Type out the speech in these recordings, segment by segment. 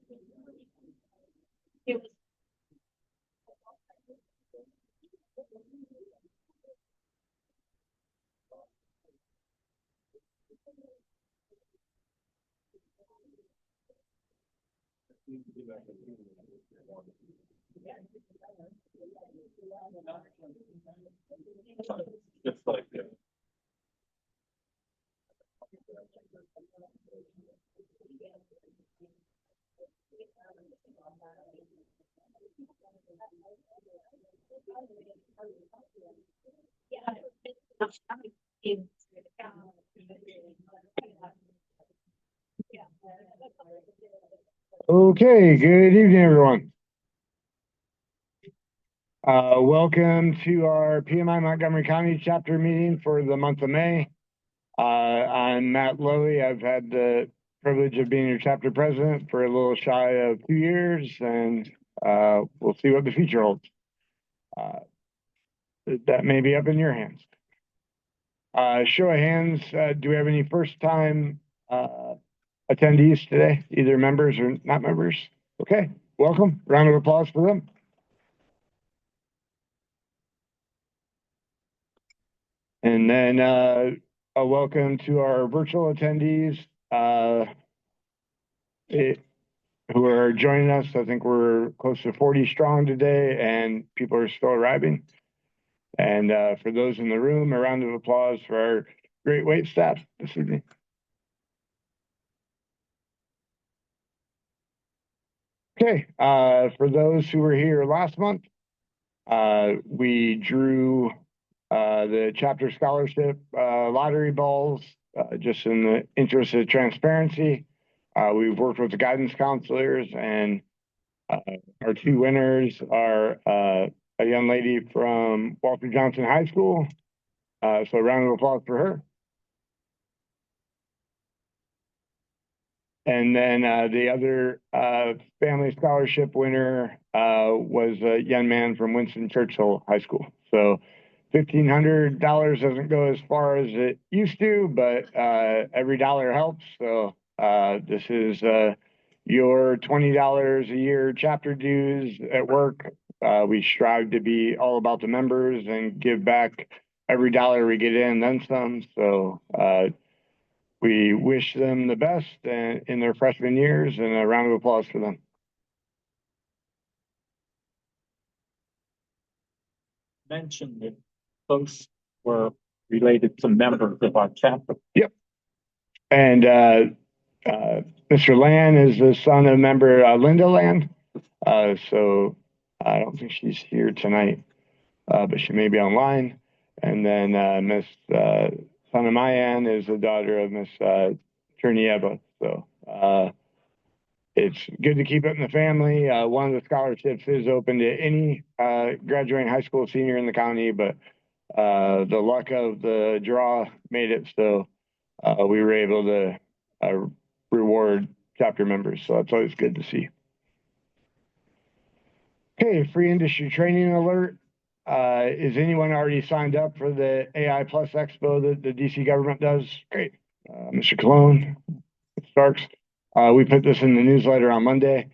Just like that. Okay, good evening, everyone. Welcome to our PMI-Montgomery County chapter meeting for the month of May. I'm Matt Lowy. I've had the privilege of being your chapter president for a little shy of 2 years, and we'll see what the future holds. That may be up in your hands. Show of hands, do we have any first-time attendees today, either members or not members? Okay, welcome. Round of applause for them. And then a welcome to our virtual attendees who are joining us. I think we're close to 40 strong today, and people are still arriving. And for those in the room, a round of applause for our great wait staff this evening. Okay, for those who were here last month, we drew the chapter scholarship lottery balls just in the interest of transparency. We've worked with the guidance counselors, and our two winners are a young lady from Walter Johnson High School. So a round of applause for her. And then the other family scholarship winner was a young man from Winston Churchill High School. So $1,500 doesn't go as far as it used to, but every dollar helps. So this is your $20 a year chapter dues at work. We strive to be all about the members and give back every dollar we get in, then some. So we wish them the best in their freshman years, and a round of applause for them. Mentioned that folks were related to members of our chapter. Yep. And Mr. Land is the son of member Linda Land. So I don't think she's here tonight, but she may be online. And then Miss Sana Mayan is the daughter of Miss Chernieva. So it's good to keep it in the family. One of the scholarships is open to any graduating high school senior in the county, but the luck of the draw made it so we were able to reward chapter members. So that's always good to see. Okay, free industry training alert. Is anyone already signed up for the AI Plus Expo that the DC government does? Great. Mr. Cologne, Starks. We put this in the newsletter on Monday.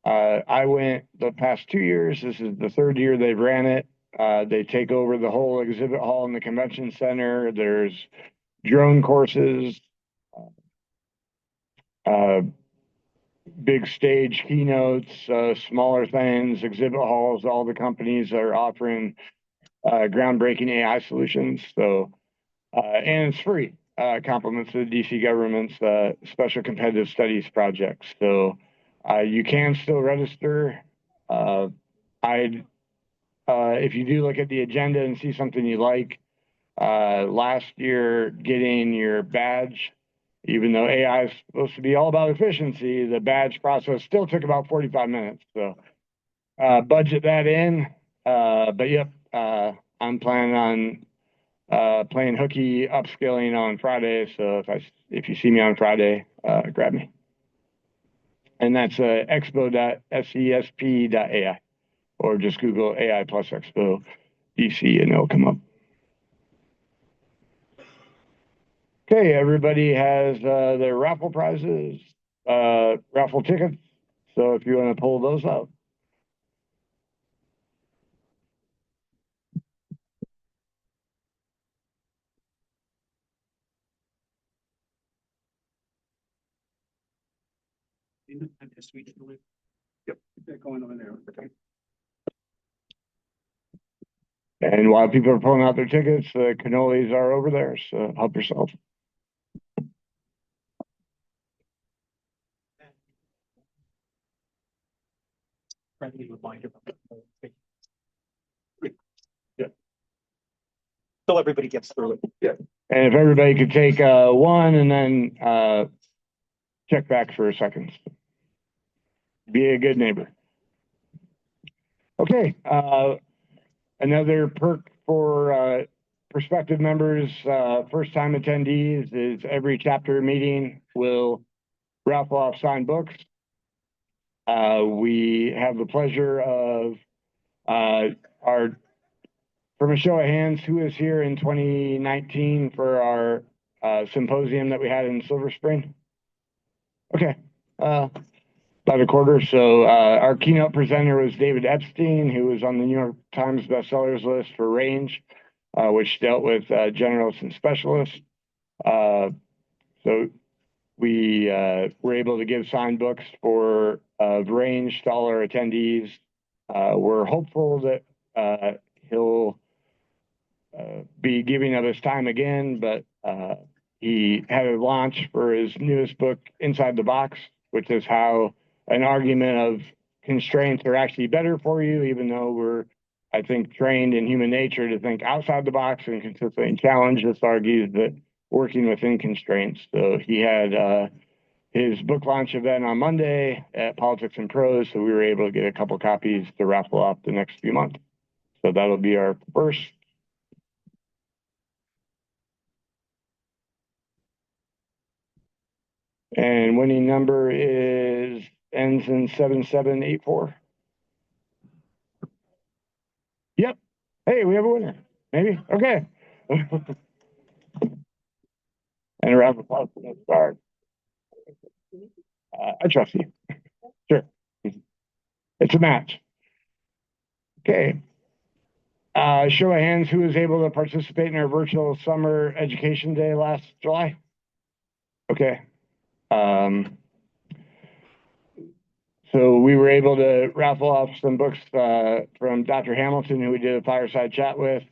I went the past 2 years. This is the third year they've ran it. They take over the whole exhibit hall in the convention center. There's drone courses, big stage keynotes, smaller things, exhibit halls. All the companies are offering groundbreaking AI solutions. So, and it's free. Compliments to the DC government's special competitive studies projects. So you can still register. If you do look at the agenda and see something you like, last year getting your badge, even though AI is supposed to be all about efficiency, the badge process still took about 45 minutes. So budget that in. But yep, I'm planning on playing hooky upskilling on Friday. So if you see me on Friday, grab me. And that's expo.cesp.ai, or just Google AI Plus Expo DC and it'll come up. Okay, everybody has their raffle prizes, raffle tickets. So if you want to pull those out. Yep, they're going over there. And while people are pulling out their tickets, the cannolis are over there, so help yourself. Friendly reminder. Yeah. So everybody gets through it. Yeah. And if everybody could take one and then check back for a second. Be a good neighbor. Okay. Another perk for prospective members, first time attendees, is every chapter meeting will raffle off signed books. We have the pleasure of from a show of hands, who was here in 2019 for our symposium that we had in Silver Spring? Okay. About a quarter. So our keynote presenter was David Epstein, who was on the New York Times bestsellers list for Range, which dealt with generalists and specialists. So we were able to give signed books for Range to all our attendees. We're hopeful that he'll be giving of his time again, but he had a launch for his newest book, Inside the Box, which is how an argument of constraints are actually better for you, even though we're, I think, trained in human nature to think outside the box and consistently challenge. This argues that working within constraints. So he had his book launch event on Monday at Politics and Prose, so we were able to get a couple copies to raffle off the next few months. So that'll be our first. And winning number ends in 7784. Yep. Hey, we have a winner. Maybe. Okay. And a round of applause for that start. I trust you. Sure. It's a match. Okay. Show of hands, who was able to participate in our virtual summer education day last July? Okay. So we were able to raffle off some books from Dr. Hamilton, who we did a fireside chat with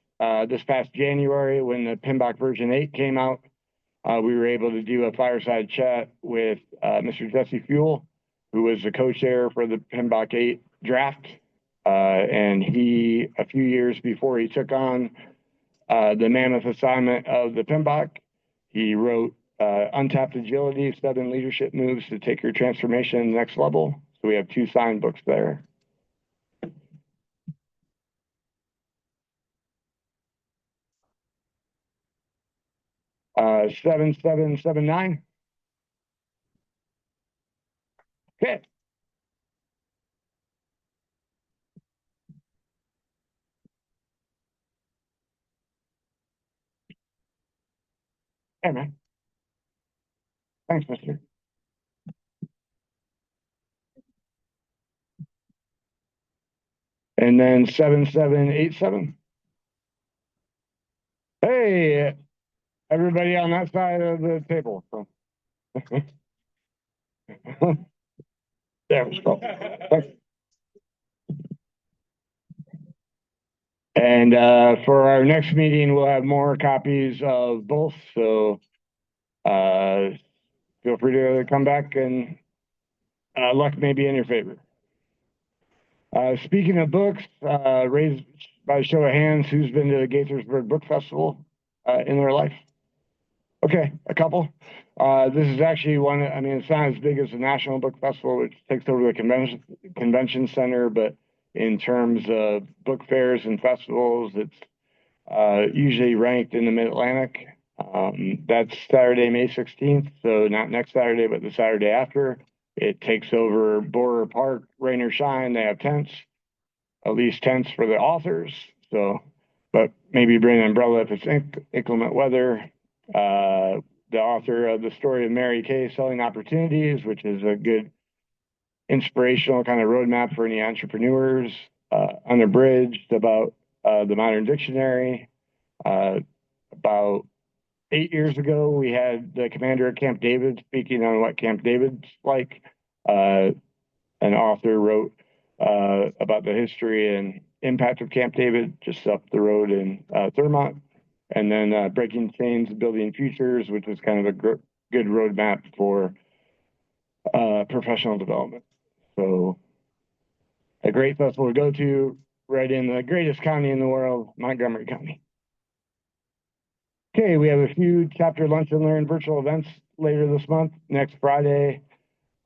this past January when the PMBOK version 8 came out. We were able to do a fireside chat with Mr. Jesse Fuel, who was the co-chair for the PMBOK 8 draft. And he, a few years before he took on the mammoth assignment of the PMBOK, he wrote Untapped Agility, 7 Leadership Moves to Take Your Transformation to the Next Level. So we have 2 signed books there. Uh, 7779. Okay. Hey, man. Thanks, mister. And then 7787. Hey, everybody on that side of the table. There we go. And for our next meeting, we'll have more copies of both. So feel free to come back, and luck may be in your favor. Speaking of books, raised by a show of hands, who's been to the Gaithersburg Book Festival in their life? Okay, a couple. This is actually one, I mean, it's not as big as the National Book Festival, which takes over the convention center, but in terms of book fairs and festivals, it's usually ranked in the Mid-Atlantic. That's Saturday, May 16th, so not next Saturday, but the Saturday after. It takes over Borer Park, rain or shine. They have tents, at least tents for the authors. So, but maybe bring an umbrella if it's inclement weather. The author of The Story of Mary Kay, Selling Opportunities, which is a good inspirational kind of roadmap for any entrepreneurs, unabridged about the modern dictionary. About 8 years ago, we had the commander of Camp David speaking on what Camp David's like. An author wrote about the history and impact of Camp David just up the road in Thurmont. And then Breaking Chains, Building Futures, which was kind of a good roadmap for professional development. So a great festival to go to right in the greatest county in the world, Montgomery County. Okay, we have a few chapter lunch and learn virtual events later this month. Next Friday,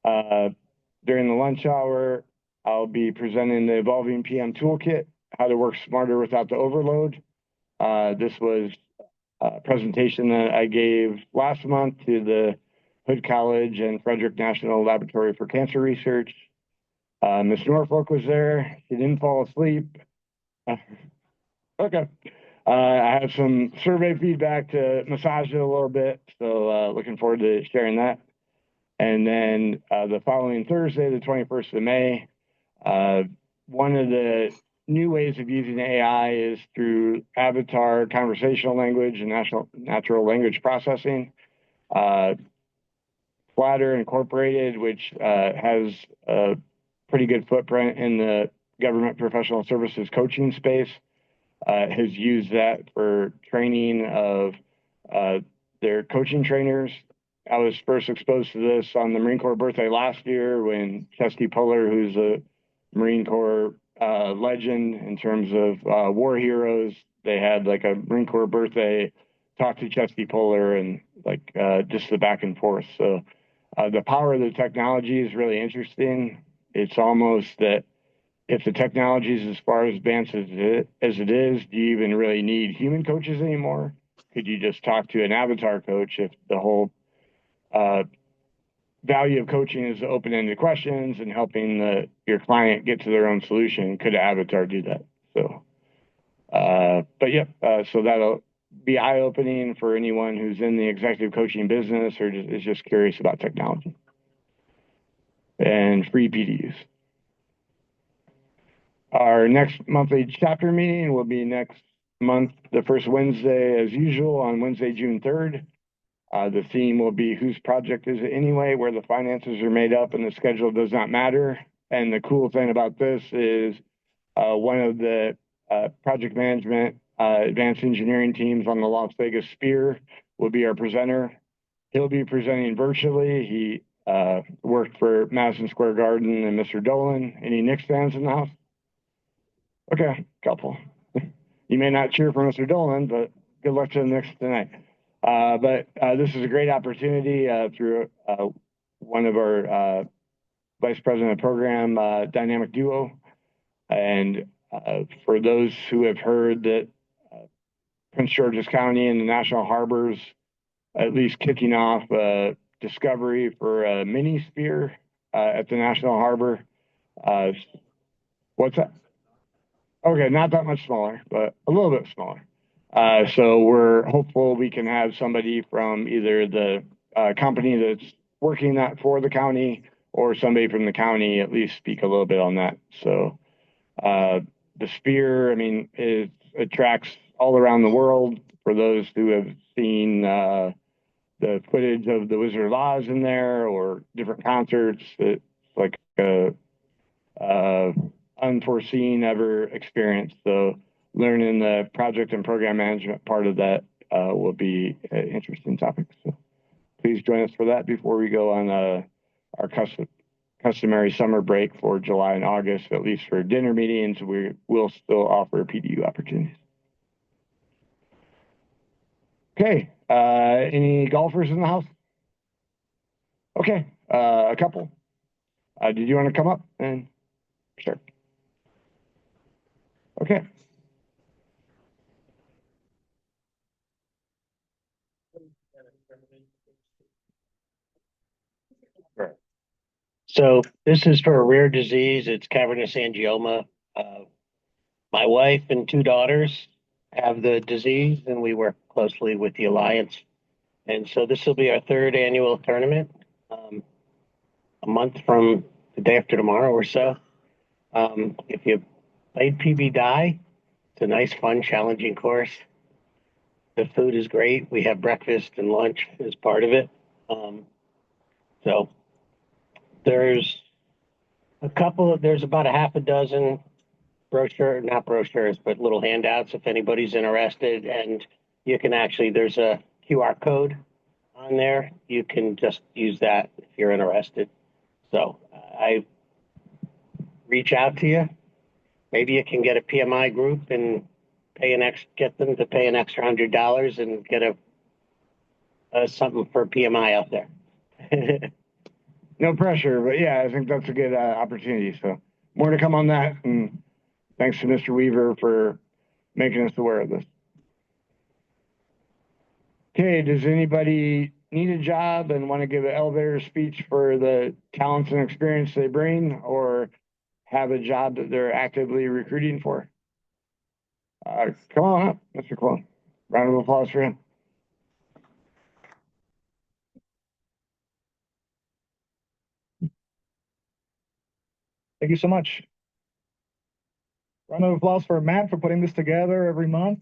during the lunch hour, I'll be presenting the Evolving PM Toolkit, how to work smarter without the overload. This was a presentation that I gave last month to the Hood College and Frederick National Laboratory for Cancer Research. Miss Norfolk was there. She didn't fall asleep. Okay. I have some survey feedback to massage it a little bit, so looking forward to sharing that. And then the following Thursday, the 21st of May, one of the new ways of using AI is through avatar conversational language and natural language processing. Flatter Incorporated, which has a pretty good footprint in the government professional services coaching space, has used that for training of their coaching trainers. I was first exposed to this on the Marine Corps birthday last year when Chesty Puller, who's a Marine Corps legend in terms of war heroes, they had like a Marine Corps birthday talk to Chesty Puller and like just the back and forth. So the power of the technology is really interesting. It's almost that if the technology is as far advanced as it is, do you even really need human coaches anymore? Could you just talk to an avatar coach if the whole value of coaching is open-ended questions and helping your client get to their own solution? Could an avatar do that? So, but yeah, so that'll be eye-opening for anyone who's in the executive coaching business or is just curious about technology. And free PDUs. Our next monthly chapter meeting will be next month, the first Wednesday as usual on Wednesday, June 3rd. The theme will be whose project is it anyway, where the finances are made up and the schedule does not matter. And the cool thing about this is one of the project management advanced engineering teams on the Las Vegas Sphere will be our presenter. He'll be presenting virtually. He worked for Madison Square Garden and Mr. Dolan. Any Knicks fans in the house? Okay, couple. You may not cheer for Mr. Dolan, but good luck to the Knicks tonight. But this is a great opportunity through one of our vice president of program, Dynamic Duo. And for those who have heard that Prince George's County and the National Harbors at least kicking off a discovery for a mini sphere at the National Harbor. What's that? Okay, not that much smaller, but a little bit smaller. So we're hopeful we can have somebody from either the company that's working that for the county or somebody from the county at least speak a little bit on that. So the Sphere, I mean, it attracts all around the world. For those who have seen the footage of the Wizard of Oz in there or different concerts, it's like a unforeseen ever experience. So learning the project and program management part of that will be an interesting topic. So please join us for that before we go on our customary summer break for July and August. At least for dinner meetings, we will still offer PDU opportunities. Okay, any golfers in the house? Okay, a couple. Did you want to come up and sure? Okay. So this is for a rare disease. It's cavernous angioma. My wife and 2 daughters have the disease, and we work closely with the Alliance. And so this will be our 3rd annual tournament. A month from the day after tomorrow or so. If you played PB Die, it's a nice, fun, challenging course. The food is great. We have breakfast and lunch as part of it. So there's there's about a half a dozen not brochures, but little handouts if anybody's interested. And you can actually, there's a QR code on there. You can just use that if you're interested. So I reach out to you. Maybe you can get a PMI group and get them to pay an extra $100 and get something for PMI out there. No pressure, but yeah, I think that's a good opportunity. So more to come on that. And thanks to Mr. Weaver for making us aware of this. Okay, does anybody need a job and want to give an elevator speech for the talents and experience they bring, or have a job that they're actively recruiting for? Come on up, Mr. Clone. Round of applause for him. Thank you so much. Round of applause for Matt for putting this together every month.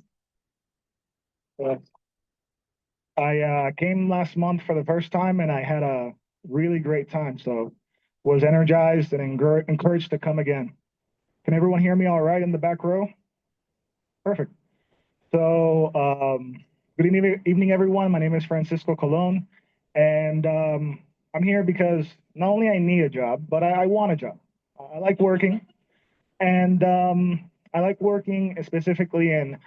I came last month for the first time and I had a really great time. So was energized and encouraged to come again. Can everyone hear me all right in the back row? Perfect. So good evening, everyone. My name is Francisco Colon, and I'm here because not only I need a job, but I want a job. I like working, and I like working specifically in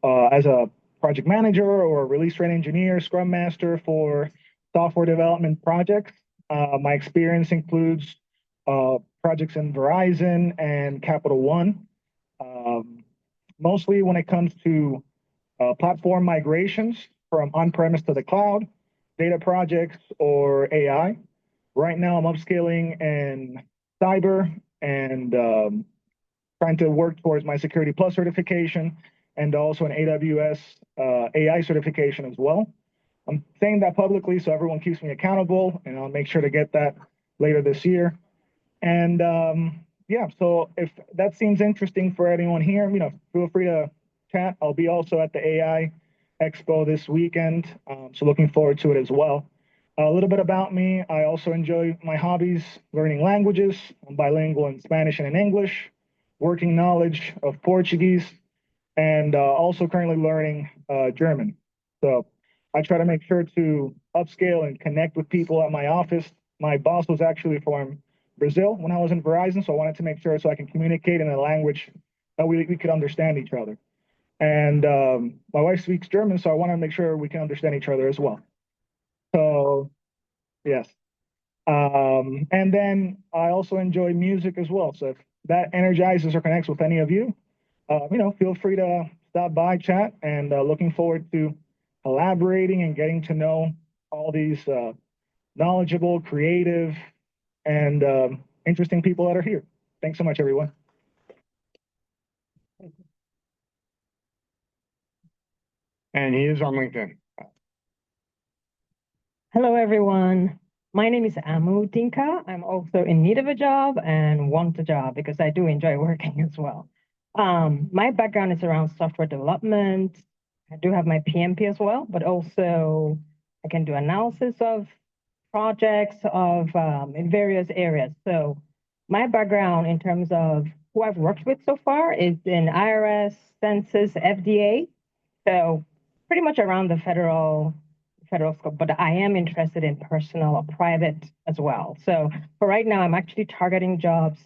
as a project manager or release train engineer, scrum master for software development projects. My experience includes projects in Verizon and Capital One. Mostly when it comes to platform migrations from on-premise to the cloud, data projects, or AI. Right now, I'm upskilling in cyber and trying to work towards my Security Plus certification and also an AWS AI certification as well. I'm saying that publicly so everyone keeps me accountable, and I'll make sure to get that later this year. And yeah, so if that seems interesting for anyone here, feel free to chat. I'll be also at the AI Expo this weekend, so looking forward to it as well. A little bit about me. I also enjoy my hobbies, learning languages. I'm bilingual in Spanish and in English, working knowledge of Portuguese, and also currently learning German. So I try to make sure to upscale and connect with people at my office. My boss was actually from Brazil when I was in Verizon, so I wanted to make sure so I can communicate in a language that we could understand each other. And my wife speaks German, so I want to make sure we can understand each other as well. So, yes. And then I also enjoy music as well. So if that energizes or connects with any of you, feel free to stop by, chat, and looking forward to collaborating and getting to know all these knowledgeable, creative, and interesting people that are here. Thanks so much, everyone. And he is on LinkedIn. Hello, everyone. My name is Amu Tinka. I'm also in need of a job and want a job because I do enjoy working as well. My background is around software development. I do have my PMP as well, but also I can do analysis of projects in various areas. So my background in terms of who I've worked with so far is in IRS, Census, FDA. So pretty much around the federal scope, but I am interested in personal or private as well. So for right now, I'm actually targeting jobs,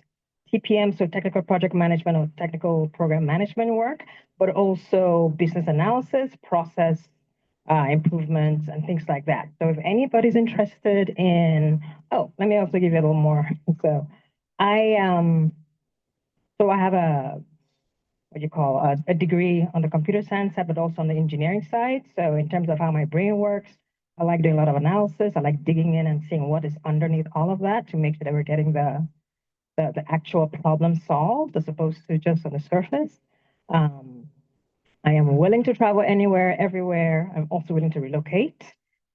TPM, so technical project management or technical program management work, but also business analysis, process improvements, and things like that. So if anybody's interested in, let me also give you a little more. So I have a degree on the computer science side, but also on the engineering side. So in terms of how my brain works, I like doing a lot of analysis. I like digging in and seeing what is underneath all of that to make sure that we're getting the actual problem solved as opposed to just on the surface. I am willing to travel anywhere, everywhere. I'm also willing to relocate.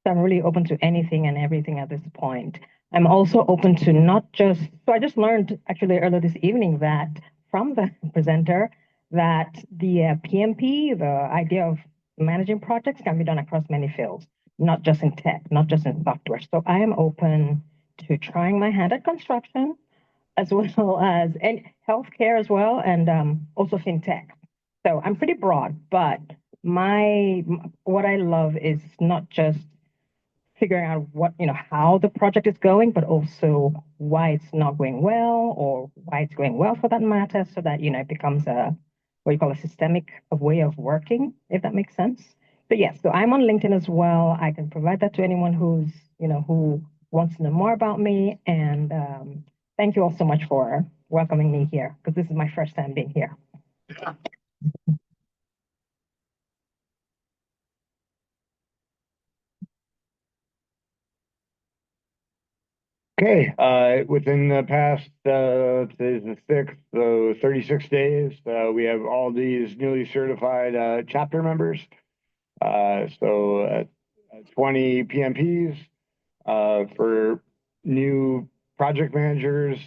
So I'm really open to anything and everything at this point. I'm also open to not just, so I just learned actually earlier this evening that from the presenter that the PMP, the idea of managing projects can be done across many fields, not just in tech, not just in software. So I am open to trying my hand at construction as well as and healthcare as well, and also fintech. So I'm pretty broad, but what I love is not just figuring out what, how the project is going, but also why it's not going well or why it's going well for that matter, so that, it becomes what you call a systemic way of working, if that makes sense. But yes, so I'm on LinkedIn as well. I can provide that to anyone who wants to know more about me. And thank you all so much for welcoming me here, because this is my first time being here. Okay, within the past, today's the 6th, so 36 days, we have all these newly certified chapter members. 20 PMPs for new project managers,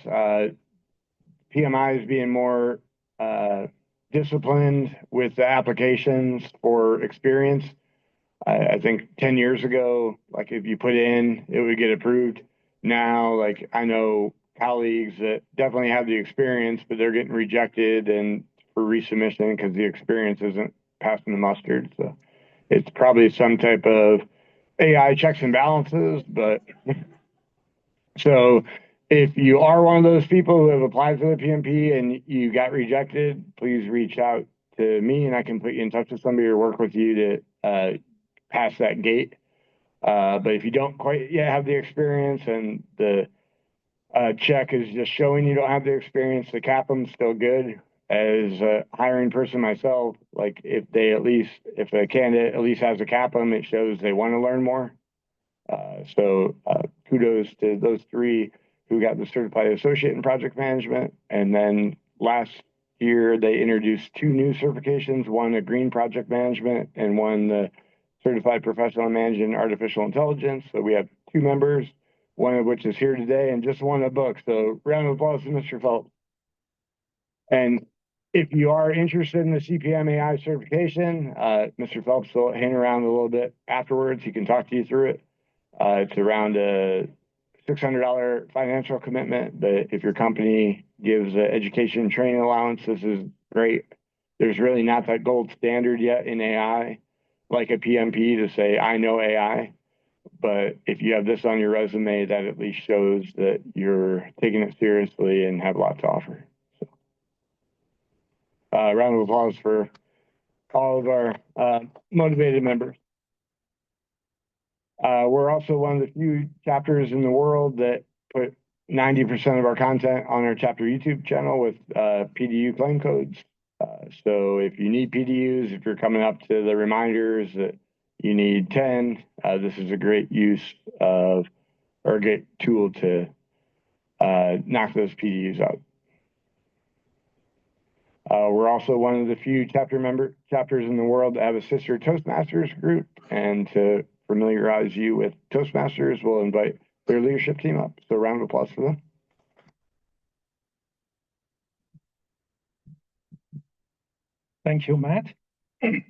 PMIs being more disciplined with the applications for experience. I think 10 years ago, like if you put in, it would get approved. Now, like I know colleagues that definitely have the experience, but they're getting rejected and for resubmission because the experience isn't passing the mustard. So it's probably some type of AI checks and balances, but so if you are one of those people who have applied for the PMP and you got rejected, please reach out to me and I can put you in touch with somebody or work with you to pass that gate. But if you don't quite yet have the experience and the check is just showing you don't have the experience, the CAPM's still good. As a hiring person myself, like if a candidate at least has a CAPM, it shows they want to learn more. So kudos to those 3 who got the certified associate in project management. And then last year, they introduced 2 new certifications, one a green project management and one the certified professional managing artificial intelligence. So we have 2 members, one of which is here today and just won a book. So round of applause to Mr. Phelps. And if you are interested in the CPM AI certification, Mr. Phelps will hang around a little bit afterwards. He can talk to you through it. It's around a $600 financial commitment, but if your company gives an education and training allowance, this is great. There's really not that gold standard yet in AI, like a PMP to say, I know AI. But if you have this on your resume, that at least shows that you're taking it seriously and have a lot to offer. So, round of applause for all of our motivated members. We're also one of the few chapters in the world that put 90% of our content on our chapter YouTube channel with PDU claim codes. So if you need PDUs, if you're coming up to the reminders that you need 10, this is a great use of, or a great tool to knock those PDUs out. We're also one of the few chapters in the world that have a sister Toastmasters group, and to familiarize you with Toastmasters, we'll invite their leadership team up. So round of applause for them. Thank you, Matt. Good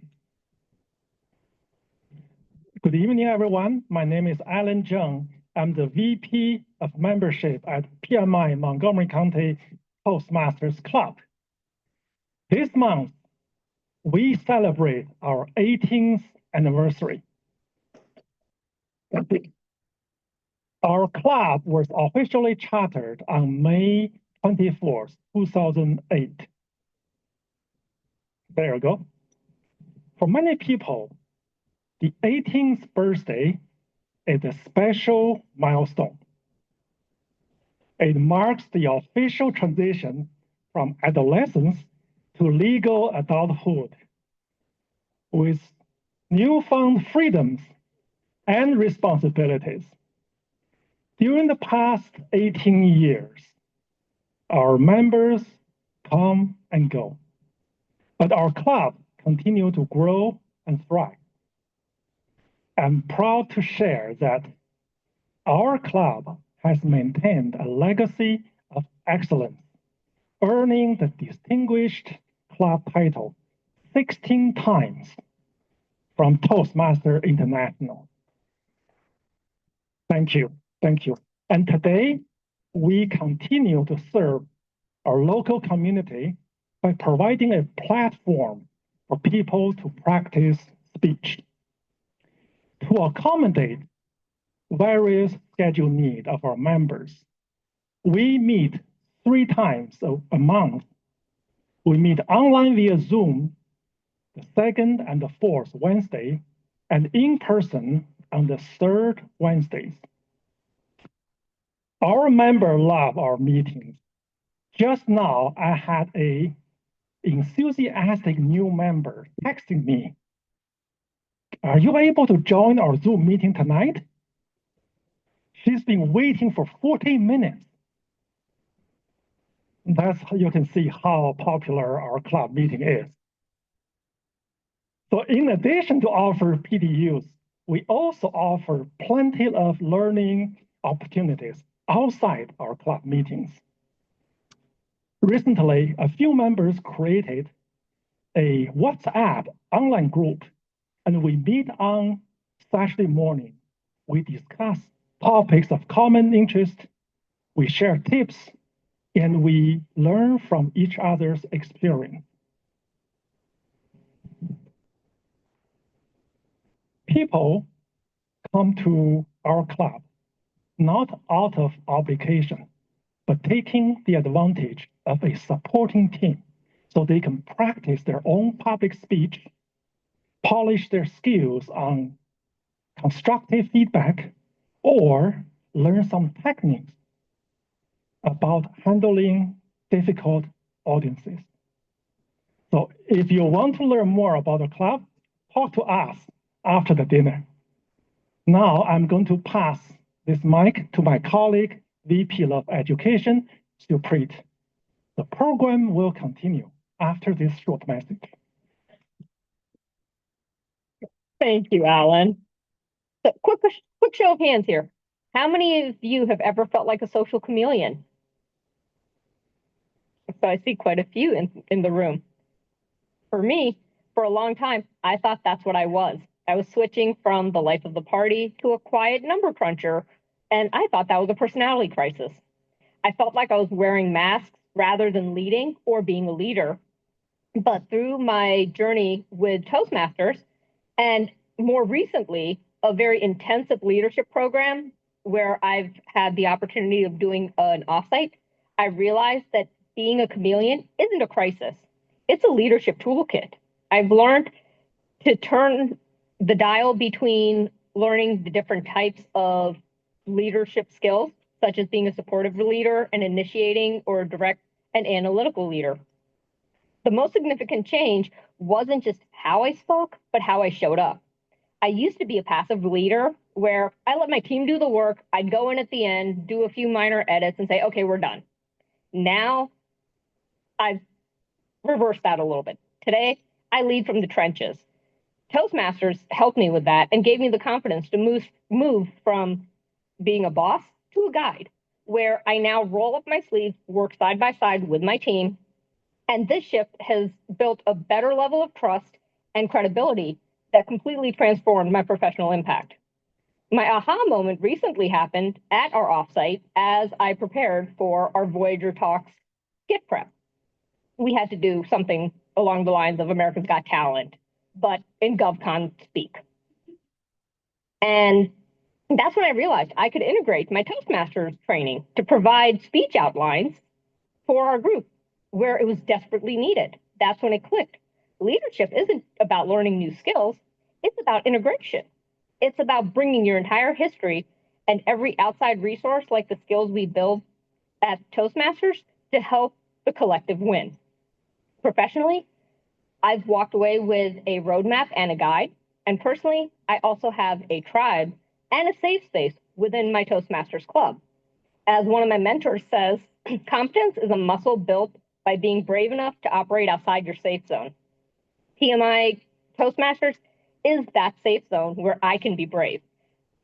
evening, everyone. My name is Alan Zheng. I'm the VP of Membership at PMI-Montgomery County Toastmasters Club. This month, we celebrate our 18th anniversary. Our club was officially chartered on May 24th, 2008. There you go. For many people, the 18th birthday is a special milestone. It marks the official transition from adolescence to legal adulthood, with newfound freedoms and responsibilities. During the past 18 years, our members come and go, but our club continues to grow and thrive. I'm proud to share that our club has maintained a legacy of excellence, earning the distinguished club title 16 times from Toastmaster International. Thank you. Thank you. And today, we continue to serve our local community by providing a platform for people to practice speech. To accommodate various schedule needs of our members, we meet 3 times a month. We meet online via Zoom the second and the fourth Wednesday, and in person on the third Wednesdays. Our members love our meetings. Just now, I had a enthusiastic new member texting me, "Are you able to join our Zoom meeting tonight?" She's been waiting for 14 minutes. That's how you can see how popular our club meeting is. So in addition to offer PDUs, we also offer plenty of learning opportunities outside our club meetings. Recently, a few members created a WhatsApp online group, and we meet on Saturday morning. We discuss topics of common interest, we share tips, and we learn from each other's experience. People come to our club not out of obligation, but taking the advantage of a supporting team so they can practice their own public speech, polish their skills on constructive feedback, or learn some techniques about handling difficult audiences. So if you want to learn more about the club, talk to us after the dinner. Now I'm going to pass this mic to my colleague, VP of Education, Supreet. The program will continue after this short message. Thank you, Alan. So quick show of hands here. How many of you have ever felt like a social chameleon? So I see quite a few in the room. For me, for a long time, I thought that's what I was. I was switching from the life of the party to a quiet number cruncher, and I thought that was a personality crisis. I felt like I was wearing masks rather than leading or being a leader. But through my journey with Toastmasters, and more recently, a very intensive leadership program where I've had the opportunity of doing an offsite, I realized that being a chameleon isn't a crisis. It's a leadership toolkit. I've learned to turn the dial between learning the different types of leadership skills, such as being a supportive leader, an initiating or direct and analytical leader. The most significant change wasn't just how I spoke, but how I showed up. I used to be a passive leader where I let my team do the work. I'd go in at the end, do a few minor edits and say, okay, we're done. Now I've reversed that a little bit. Today, I lead from the trenches. Toastmasters helped me with that and gave me the confidence to move from being a boss to a guide, where I now roll up my sleeves, work side by side with my team. And this shift has built a better level of trust and credibility that completely transformed my professional impact. My aha moment recently happened at our offsite as I prepared for our Voyager Talks skit prep. We had to do something along the lines of America's Got Talent, but in GovCon speak. And that's when I realized I could integrate my Toastmasters training to provide speech outlines for our group where it was desperately needed. That's when it clicked. Leadership isn't about learning new skills. It's about integration. It's about bringing your entire history and every outside resource like the skills we build at Toastmasters to help the collective win. Professionally, I've walked away with a roadmap and a guide. And personally, I also have a tribe and a safe space within my Toastmasters club. As one of my mentors says, competence is a muscle built by being brave enough to operate outside your safe zone. PMI Toastmasters is that safe zone where I can be brave.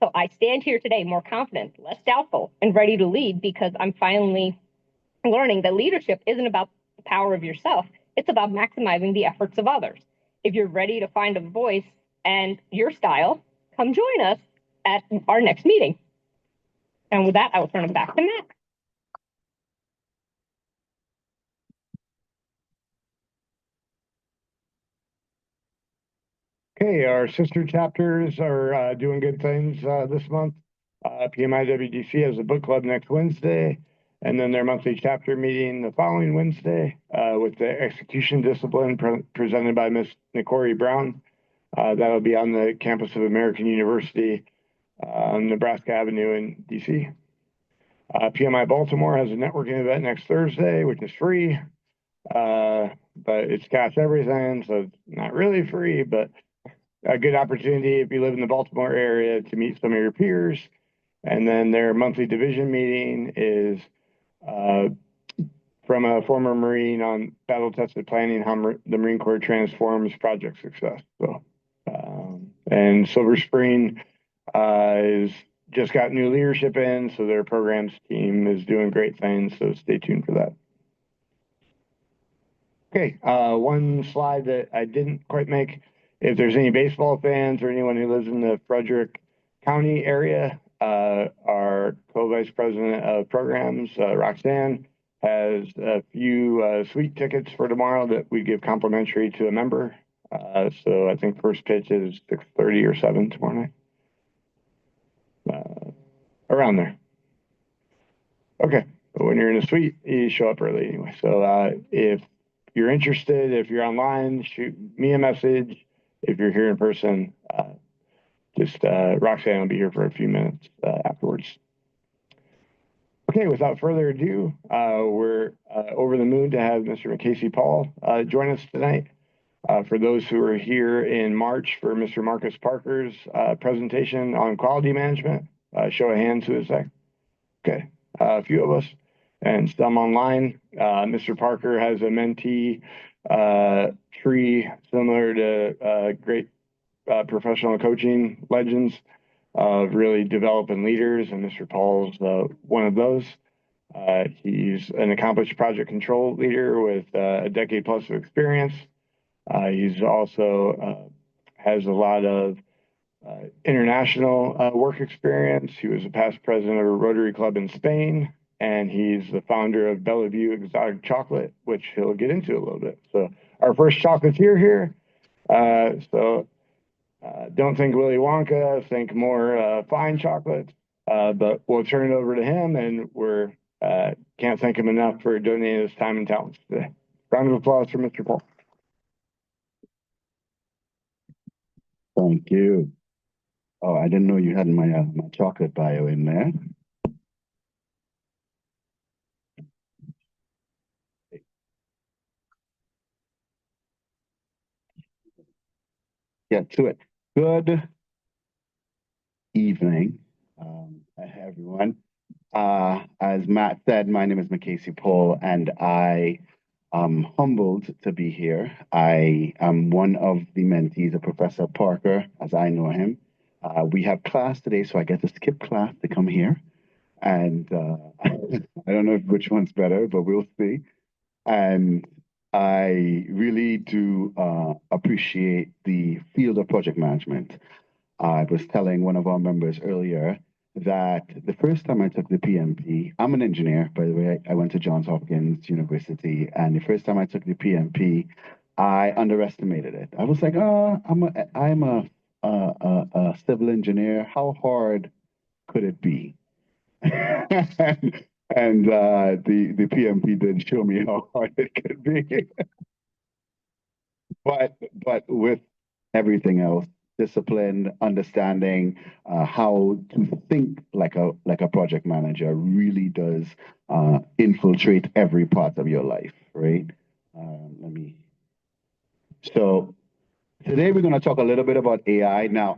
So I stand here today more confident, less doubtful, and ready to lead because I'm finally learning that leadership isn't about the power of yourself. It's about maximizing the efforts of others. If you're ready to find a voice and your style, come join us at our next meeting. And with that, I will turn it back to Matt. Okay, our sister chapters are doing good things this month. PMI-WDC has a book club next Wednesday, and then their monthly chapter meeting the following Wednesday with the execution discipline presented by Ms. Nicori Brown. That'll be on the campus of American University on Nebraska Avenue in DC. PMI Baltimore has a networking event next Thursday, which is free, but it's cash everything, so it's not really free, but a good opportunity if you live in the Baltimore area to meet some of your peers. And then their monthly division meeting is from a former Marine on battle-tested planning, how the Marine Corps transforms project success. So, and Silver Spring is just got new leadership in, so their programs team is doing great things. So stay tuned for that. Okay, one slide that I didn't quite make. If there's any baseball fans or anyone who lives in the Frederick County area, our co-vice president of programs, Roxanne, has a few sweet tickets for tomorrow that we give complimentary to a member. So I think first pitch is 6:30 or 7 tomorrow night. Around there. Okay, but when you're in a suite, you show up early anyway. So if you're interested, if you're online, shoot me a message. If you're here in person, Roxanne will be here for a few minutes afterwards. Okay, without further ado, we're over the moon to have Mr. Makesi Paul join us tonight. For those who are here in March for Mr. Marcus Parker's presentation on quality management, show of hands who is there. Okay, a few of us and some online. Mr. Parker has a mentee tree similar to great professional coaching legends of really developing leaders, and Mr. Paul's one of those. He's an accomplished project control leader with a decade plus of experience. He's also has a lot of international work experience. He was a past president of a Rotary Club in Spain, and he's the founder of Bellevue Exotic Chocolate, which he'll get into a little bit. So our first chocolatier here. Don't think Willy Wonka, think more fine chocolate. But we'll turn it over to him, and we're can't thank him enough for donating his time and talents today. Round of applause for Mr. Paul. Thank you. Oh, I didn't know you had my my chocolate bio in there. Get to it. Good evening, everyone. As Matt said, my name is Makesi Paul, and I am humbled to be here. I am one of the mentees of Professor Parker, as I know him. We have class today, so I get to skip class to come here. And I don't know which one's better, but we'll see. And I really do appreciate the field of project management. I was telling one of our members earlier that the first time I took the PMP, I'm an engineer, by the way. I went to Johns Hopkins University, and the first time I took the PMP, I underestimated it. I was like, oh, I'm a civil engineer. How hard could it be? And the PMP did show me how hard it could be. but with everything else, discipline, understanding how to think like a project manager really does infiltrate every part of your life, right? So today we're going to talk a little bit about AI. Now,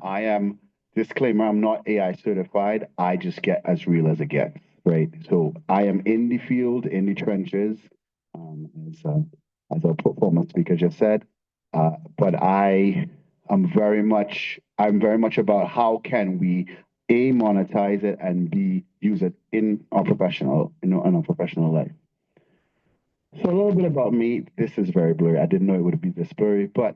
disclaimer, I'm not AI certified. I just get as real as it gets, right? So I am in the field, in the trenches, as our former speaker just said. But I'm very much about how can we A, monetize it, and B, use it in our professional life. So a little bit about me. This is very blurry. I didn't know it would be this blurry, but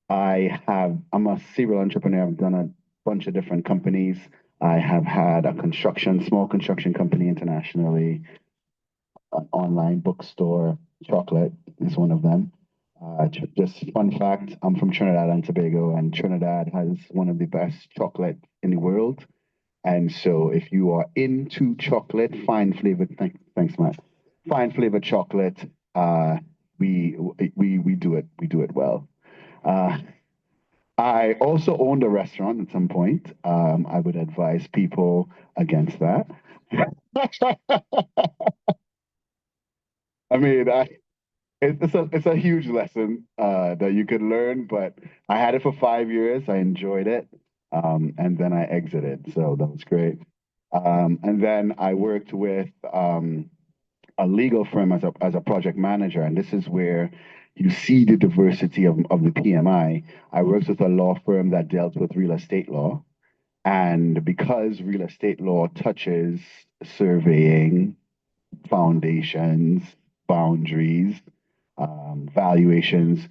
I'm a serial entrepreneur. I've done a bunch of different companies. I have had a small construction company internationally, an online bookstore, chocolate is one of them. Just fun fact, I'm from Trinidad and Tobago, and Trinidad has one of the best chocolate in the world. And so if you are into chocolate, fine flavored, thanks, Matt. Fine flavored chocolate, we do it well. I also owned a restaurant at some point. I would advise people against that. I mean, it's a huge lesson that you could learn, but I had it for 5 years. I enjoyed it, and then I exited, so that was great. And then I worked with a legal firm as a project manager, and this is where you see the diversity of the PMI. I worked with a law firm that dealt with real estate law, and because real estate law touches surveying, foundations, boundaries, valuations.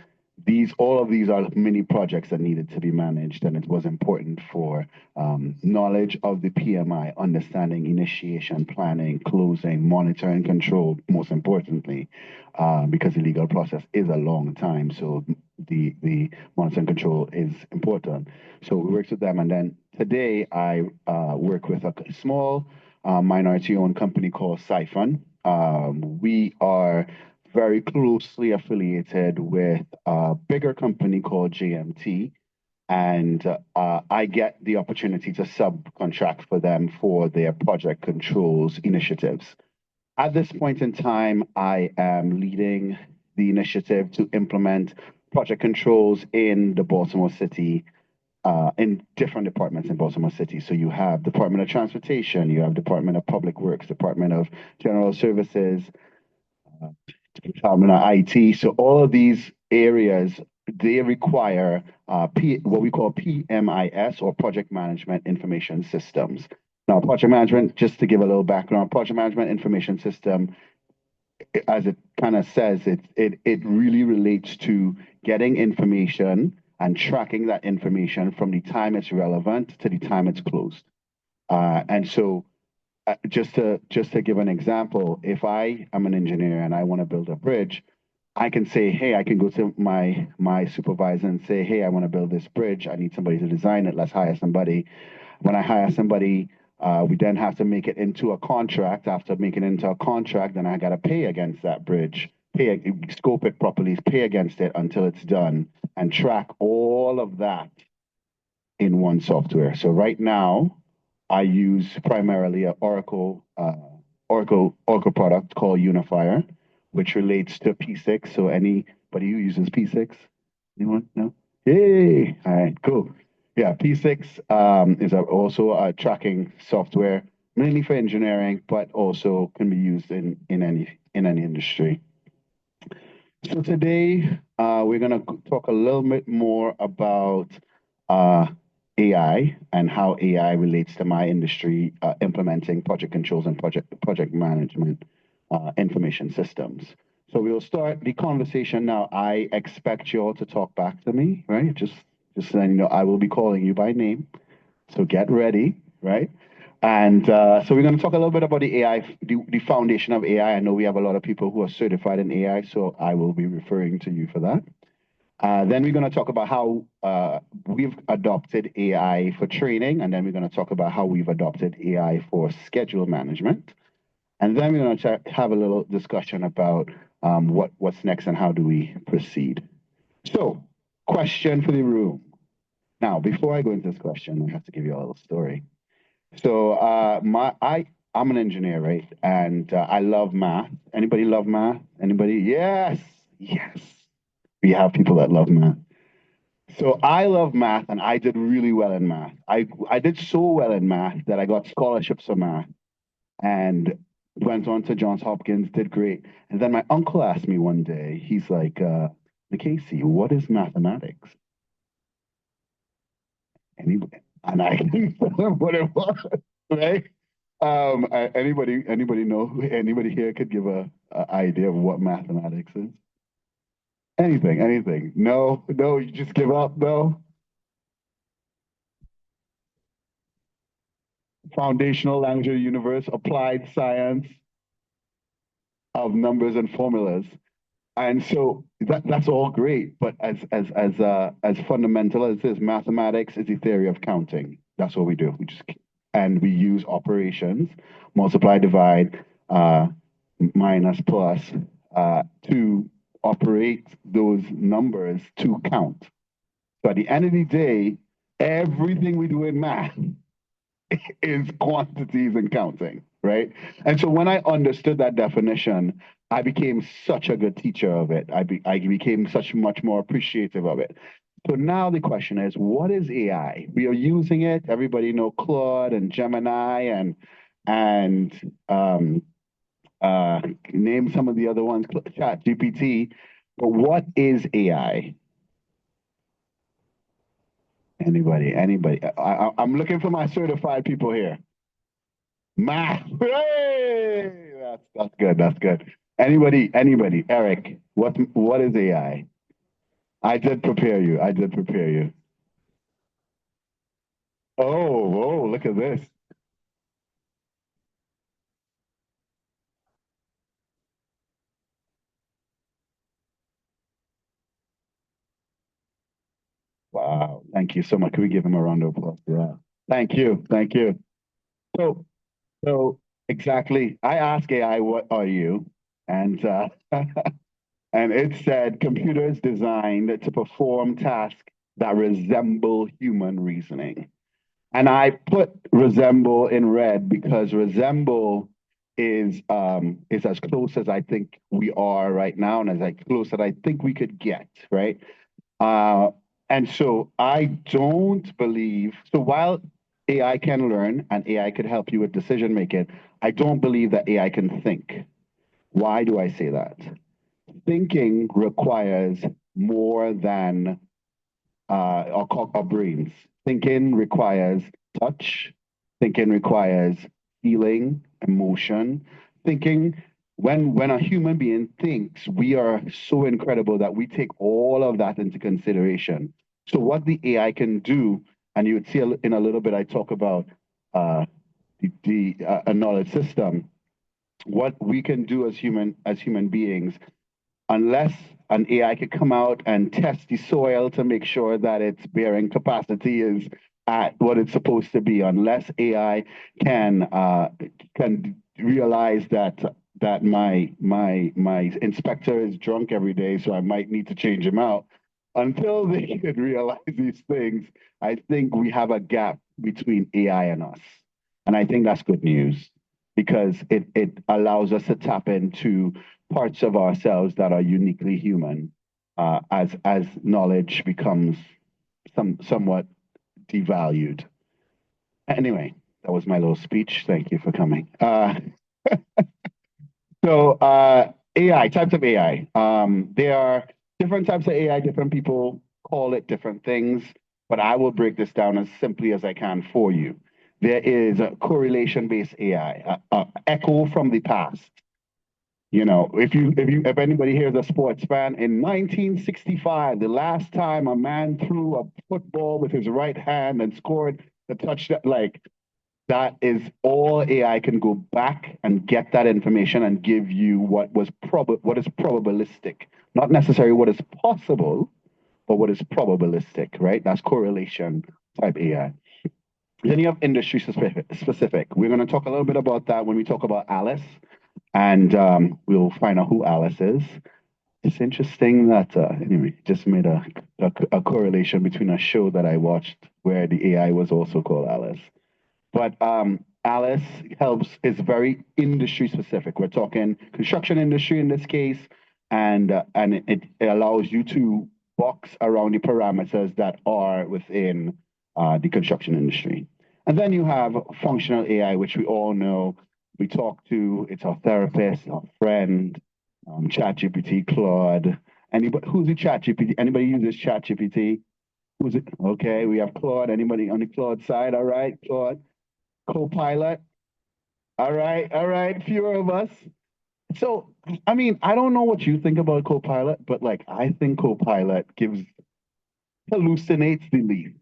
All of these are mini projects that needed to be managed, and it was important for knowledge of the PMI, understanding initiation, planning, closing, monitoring, control, most importantly, because the legal process is a long time, so the monitoring control is important. So we worked with them, and then today I work with a small minority-owned company called Siphon. We are very closely affiliated with a bigger company called JMT, and I get the opportunity to subcontract for them for their project controls initiatives. At this point in time, I am leading the initiative to implement project controls in the Baltimore City, in different departments in Baltimore City. So you have Department of Transportation, you have Department of Public Works, Department of General Services, Department of IT. So all of these areas, they require what we call PMIS, or Project Management Information Systems. Now, project management, just to give a little background, project management information system, as it kind of says, it really relates to getting information and tracking that information from the time it's relevant to the time it's closed. And so just to give an example, if I am an engineer and I want to build a bridge, I can say, hey, I can go to my supervisor and say, hey, I want to build this bridge. I need somebody to design it. Let's hire somebody. When I hire somebody, we then have to make it into a contract. After making it into a contract, then I got to pay against that bridge, scope it properly, pay against it until it's done, and track all of that in one software. So right now, I use primarily an Oracle product called Unifier, which relates to P6. So anybody who uses P6? Anyone? No? Yay! All right, cool. Yeah, P6 is also a tracking software, mainly for engineering, but also can be used in any industry. So today we're going to talk a little bit more about AI and how AI relates to my industry, implementing project controls and project management information systems. So we'll start the conversation now. I expect you all to talk back to me, right? Just letting you know, I will be calling you by name. So get ready, right? And so we're going to talk a little bit about the AI, the foundation of AI. I know we have a lot of people who are certified in AI, so I will be referring to you for that. Then we're going to talk about how we've adopted AI for training, and then we're going to talk about how we've adopted AI for schedule management. And then we're going to have a little discussion about what's next and how do we proceed. So, question for the room. Now, before I go into this question, I have to give you a little story. So I'm an engineer, right? And I love math. Anybody love math? Anybody? Yes. We have people that love math. So I love math, and I did really well in math. I did so well in math that I got scholarships for math and went on to Johns Hopkins, did great. And then my uncle asked me one day, he's like, Makesi, what is mathematics? and I didn't tell him what it was, right? Anybody know? Anybody here could give a idea of what mathematics is? Anything? No, you just give up. No. Foundational language of the universe, applied science of numbers and formulas. And so that's all great, but as fundamental as this, mathematics is the theory of counting. That's what we do. And we use operations, multiply, divide, minus, plus, to operate those numbers to count. So at the end of the day, everything we do in math is quantities and counting, right? And so when I understood that definition, I became such a good teacher of it. I became much more appreciative of it. So now the question is, what is AI? We are using it. Everybody know Claude and Gemini and name some of the other ones, Chat GPT. But what is AI? Anybody? I'm looking for my certified people here. Math. Hey! That's good. Anybody? Eric, what is AI? I did prepare you. Oh, look at this. Wow. Thank you so much. Can we give him a round of applause for that? Thank you. So exactly. I asked AI, what are you? And and it said computers designed to perform tasks that resemble human reasoning. And I put resemble in red because resemble is as close as I think we are right now, and as close as I think we could get, right? And so I don't believe, so while AI can learn and AI could help you with decision making, I don't believe that AI can think. Why do I say that? Thinking requires more than our brains. Thinking requires touch. Thinking requires feeling, emotion. Thinking, when a human being thinks, we are so incredible that we take all of that into consideration. So what the AI can do, and you would see in a little bit, I talk about a knowledge system. What we can do as human beings, unless an AI could come out and test the soil to make sure that its bearing capacity is at what it's supposed to be, unless AI can realize that my inspector is drunk every day, so I might need to change him out. Until they can realize these things, I think we have a gap between AI and us. And I think that's good news because it allows us to tap into parts of ourselves that are uniquely human as knowledge becomes somewhat devalued. Anyway, that was my little speech. Thank you for coming. So AI, types of AI. There are different types of AI. Different people call it different things, but I will break this down as simply as I can for you. There is a correlation-based AI, echo from the past. You know, if anybody here is a sports fan, in 1965, the last time a man threw a football with his right hand and scored the touchdown, like that is all AI can go back and get that information and give you what is probabilistic, not necessarily what is possible, but what is probabilistic, right? That's correlation type AI. Then you have industry specific. We're going to talk a little bit about that when we talk about Alice. And we'll find out who Alice is. It's interesting that, anyway, just made a correlation between a show that I watched where the AI was also called Alice. But Alice is very industry specific. We're talking construction industry in this case, and it allows you to box around the parameters that are within the construction industry. And then you have functional AI, which we all know. We talk to, it's our therapist, our friend, ChatGPT, Claude. Who's the ChatGPT? Anybody uses ChatGPT? Who's it? Okay, we have Claude. Anybody on the Claude side? All right, Claude. Copilot. All right, fewer of us. So, I mean, I don't know what you think about Copilot, but like, I think Copilot hallucinates the lead.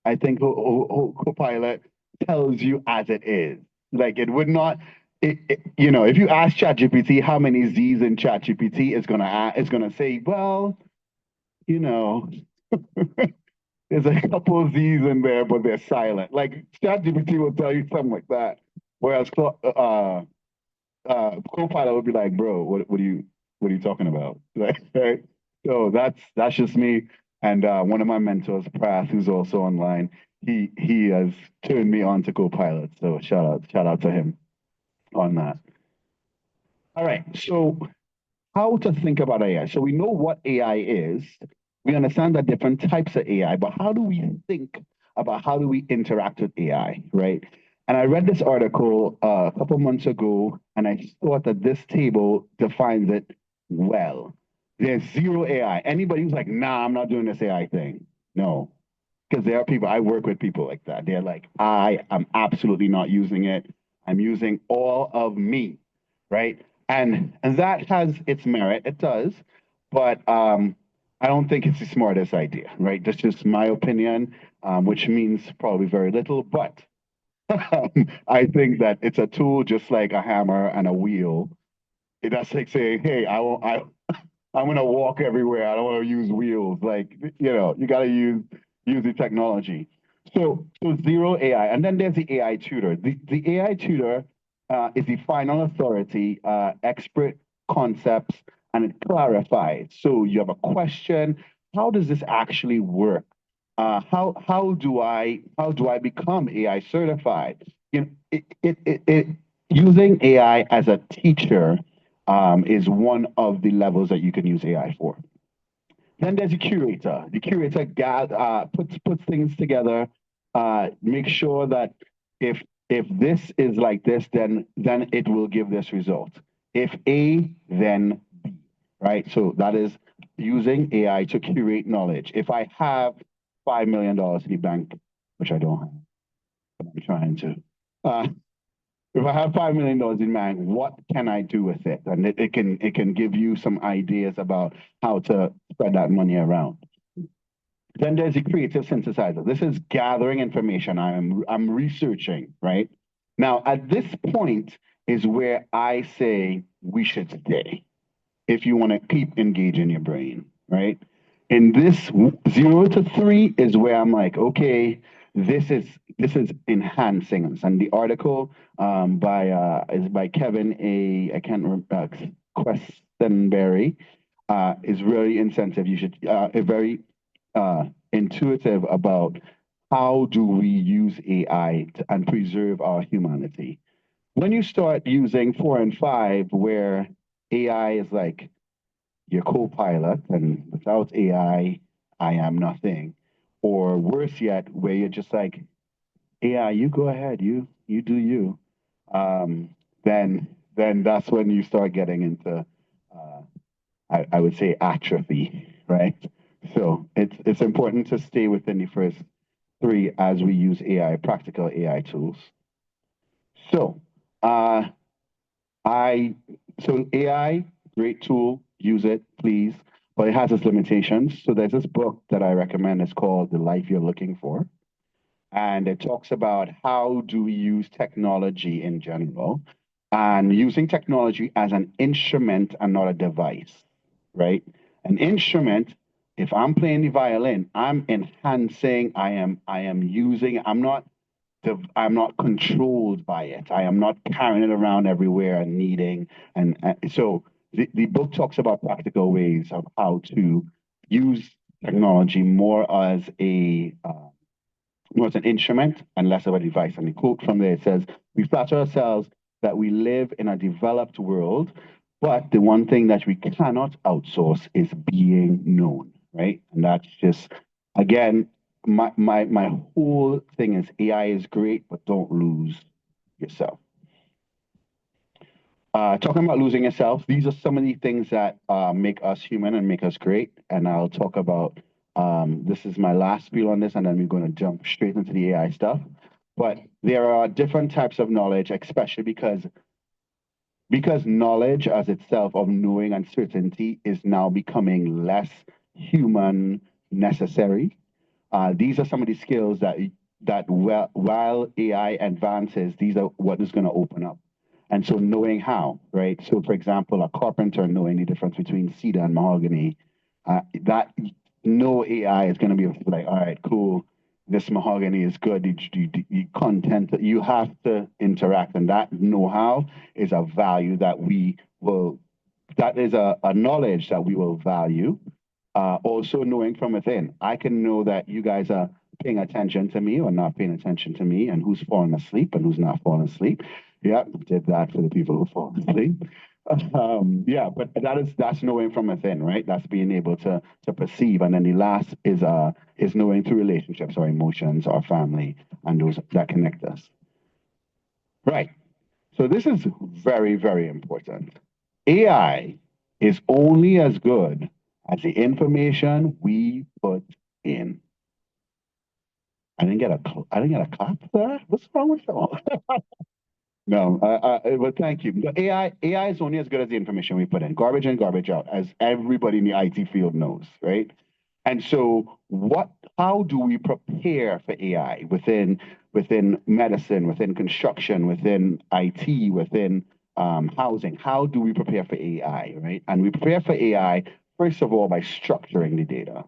I think Copilot tells you as it is. Like, it would not, if you ask ChatGPT how many Z's in ChatGPT, it's gonna say, well, you know, there's a couple of Z's in there, but they're silent. Like ChatGPT will tell you something like that. Whereas Copilot would be like, bro, what are you talking about? Like, right? So that's just me. And one of my mentors, Prath, who's also online, he has turned me on to Copilot. So shout out to him on that. All right. So how to think about AI. So we know what AI is. We understand the different types of AI, but how do we think about how do we interact with AI, right? And I read this article a couple months ago, and I thought that this table defines it well. There's zero AI. Anybody who's like, nah, I'm not doing this AI thing. No, because there are people, I work with people like that. They're like, I am absolutely not using it. I'm using all of me, right? And that has its merit. It does, but I don't think it's the smartest idea, right? That's just my opinion, which means probably very little. But I think that it's a tool just like a hammer and a wheel. That's like saying, hey, I'm gonna walk everywhere. I don't want to use wheels. Like, you gotta use the technology. So zero AI, and then there's the AI tutor. The AI tutor is the final authority, expert concepts, and it clarifies. So you have a question: how does this actually work? How do I become AI certified? Using AI as a teacher is one of the levels that you can use AI for. Then there's a curator. The curator puts things together, make sure that if this is like this, then it will give this result. If A, then B, right? So that is using AI to curate knowledge. If I have $5 million in the bank, which I don't have, but I'm trying to. If I have $5 million in mind, what can I do with it? And it can give you some ideas about how to spread that money around. Then there's the creative synthesizer. This is gathering information. I'm researching, right? Now, at this point is where I say we should stay if you want to keep engaging your brain, right? In this 0 to 3 is where I'm like, okay, this is enhancing us. And the article is by Kevin I can't remember, Questenberry, is really incentive. You should very intuitive about how do we use AI and preserve our humanity. When you start using 4 and 5, where AI is like your co-pilot, and without AI, I am nothing. Or worse yet, where you're just like, AI, you go ahead, you do you. Then that's when you start getting into, I would say, atrophy, right? So it's important to stay within the first 3 as we use AI, practical AI tools. So AI, great tool, use it, please, but it has its limitations. So there's this book that I recommend. It's called The Life You're Looking For. And it talks about how do we use technology in general and using technology as an instrument and not a device, right? An instrument, if I'm playing the violin, I'm enhancing, I am using, I'm not controlled by it. I am not carrying it around everywhere and needing. And so the book talks about practical ways of how to use technology more as an instrument and less of a device. And the quote from there says, "We flatter ourselves that we live in a developed world, but the one thing that we cannot outsource is being known," right? And that's just, again, my whole thing is AI is great, but don't lose yourself. Talking about losing yourself, these are some of the things that make us human and make us great. And I'll talk about This is my last spiel on this, and then we're going to jump straight into the AI stuff. But there are different types of knowledge, especially because knowledge as itself of knowing and certainty is now becoming less human necessary. These are some of the skills that while AI advances, these are what is going to open up. And so knowing how, right? So for example, a carpenter knowing the difference between cedar and mahogany, that no AI is going to be able to be like, all right, cool, this mahogany is good. You have to interact, and that know-how is a value that that is a knowledge that we will value. Also knowing from within, I can know that you guys are paying attention to me or not paying attention to me, and who's falling asleep and who's not falling asleep. Yeah, did that for the people who fall asleep. Yeah, but that's knowing from within, right? That's being able to perceive. And then the last is knowing through relationships, our emotions, our family, and those that connect us. Right. So this is very, very important. AI is only as good as the information we put in. I didn't get a clap for that. What's wrong with y'all? No, but thank you. The AI is only as good as the information we put in. Garbage in, garbage out, as everybody in the IT field knows, right? And so how do we prepare for AI within medicine, within construction, within IT, within housing? How do we prepare for AI, right? And we prepare for AI, first of all, by structuring the data.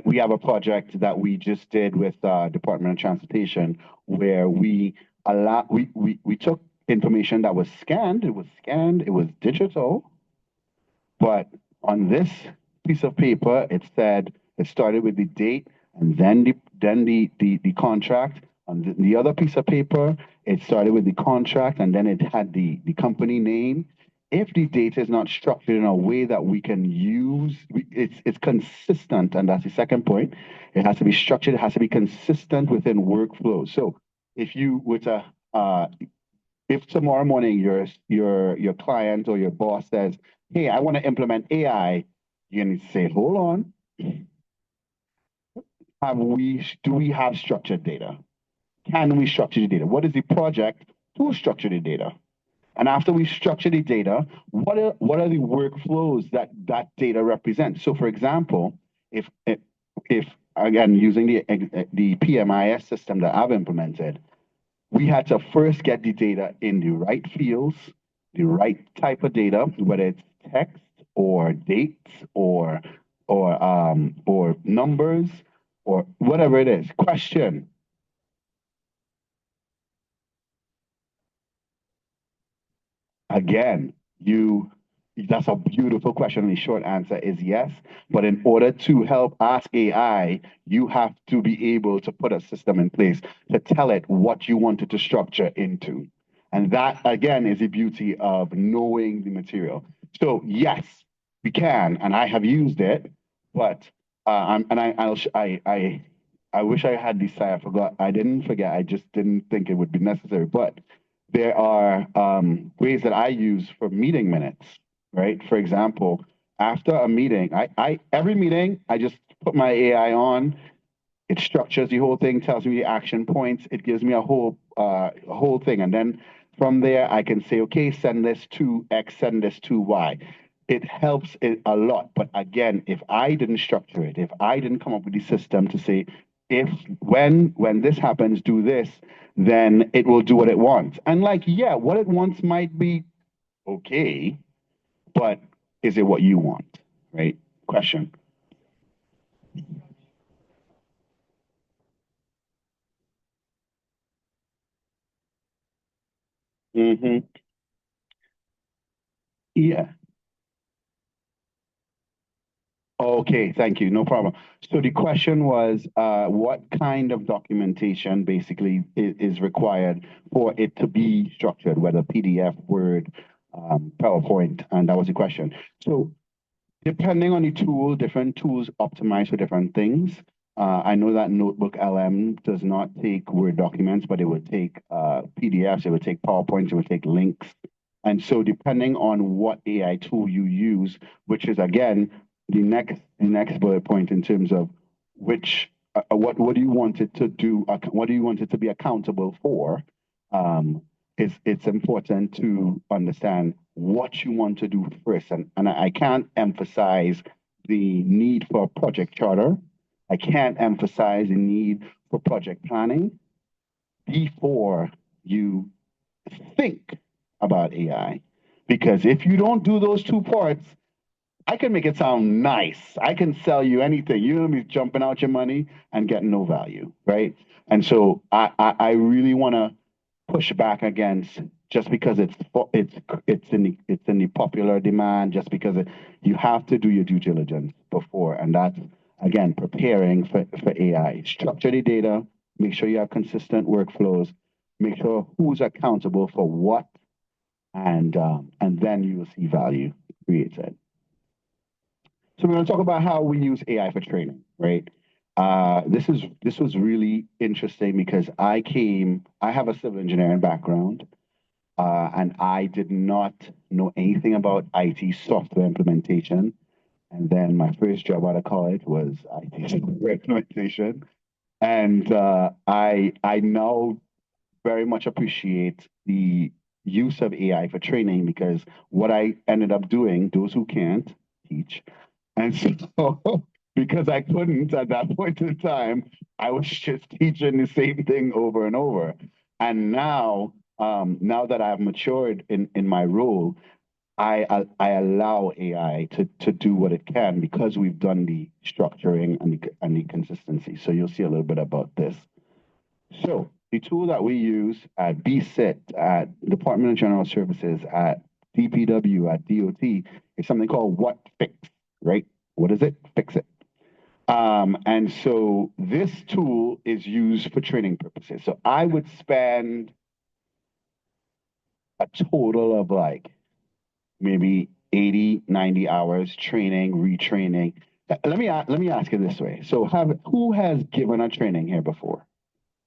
We have a project that we just did with Department of Transportation where we took information that was scanned, it was digital, but on this piece of paper, it said, it started with the date and then the contract. On the other piece of paper, it started with the contract and then it had the company name. If the data is not structured in a way that we can use, it's consistent, and that's the second point. It has to be structured, it has to be consistent within workflows. So if you were to, if tomorrow morning your client or your boss says, hey, I want to implement AI, you need to say, hold on. Do we have structured data? Can we structure the data? What is the project to structure the data? And after we structure the data, what are the workflows that data represents? So for example, if again, using the PMIS system that I've implemented, we had to first get the data in the right fields, the right type of data, whether it's text or dates or numbers or whatever it is. Question. Again, that's a beautiful question. And the short answer is yes. But in order to help Ask AI, you have to be able to put a system in place to tell it what you want it to structure into. And that, again, is the beauty of knowing the material. So yes, we can, and I have used it, but I wish I had this. I forgot. I didn't forget. I just didn't think it would be necessary. But there are ways that I use for meeting minutes, right? For example, after a meeting, every meeting, I just put my AI on. It structures the whole thing, tells me the action points. It gives me a whole thing. And then from there, I can say, okay, send this to X, send this to Y. It helps it a lot. But again, if I didn't structure it, if I didn't come up with the system to say, when this happens, do this, then it will do what it wants. And like, yeah, what it wants might be okay, but is it what you want, right? Question. Mm-hmm. Yeah. Okay, thank you. No problem. So the question was, what kind of documentation basically is required for it to be structured, whether PDF, Word, PowerPoint, and that was the question. So depending on the tool, different tools optimize for different things. I know that Notebook LM does not take Word documents, but it would take PDFs, it would take PowerPoints, it would take links. And so depending on what AI tool you use, which is again, next bullet point in terms of which what do you want it to do? What do you want it to be accountable for? It's important to understand what you want to do first, and I can't emphasize the need for a project charter. I can't emphasize the need for project planning before you think about AI. Because if you don't do those two parts, I can make it sound nice. I can sell you anything. You're gonna be jumping out your money and getting no value, right? And so I really want to push back against just because it's in the popular demand, just because you have to do your due diligence before, and that's again preparing for AI. Structure the data, make sure you have consistent workflows, make sure who's accountable for what, and then you will see value created. So we're going to talk about how we use AI for training, right? This was really interesting because I have a civil engineering background, and I did not know anything about IT software implementation. And then my first job out of college was IT software implementation. And I now very much appreciate the use of AI for training, because what I ended up doing, those who can't teach, and so because I couldn't at that point in time, I was just teaching the same thing over and over. And now, now that I've matured in my role, I allow AI to do what it can, because we've done the structuring and the consistency. So you'll see a little bit about this. So the tool that we use at BSIT, at Department of General Services, at DPW, at DOT, is something called What Fix, right? What is it? Fix it. And so this tool is used for training purposes. So I would spend a total of like maybe 80, 90 hours training, retraining. Let me ask it this way. So who has given a training here before?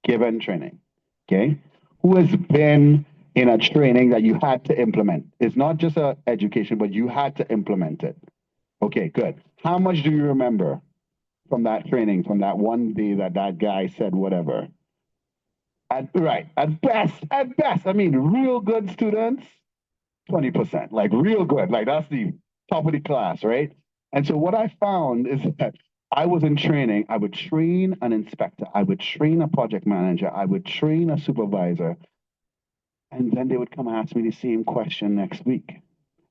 Given training, okay? Who has been in a training that you had to implement? It's not just an education, but you had to implement it. Okay, good. How much do you remember from that training, from that one day that guy said whatever? At best, I mean, real good students, 20%, like real good, like that's the top of the class, right? And so what I found is that I was in training, I would train an inspector, I would train a project manager, I would train a supervisor, and then they would come ask me the same question next week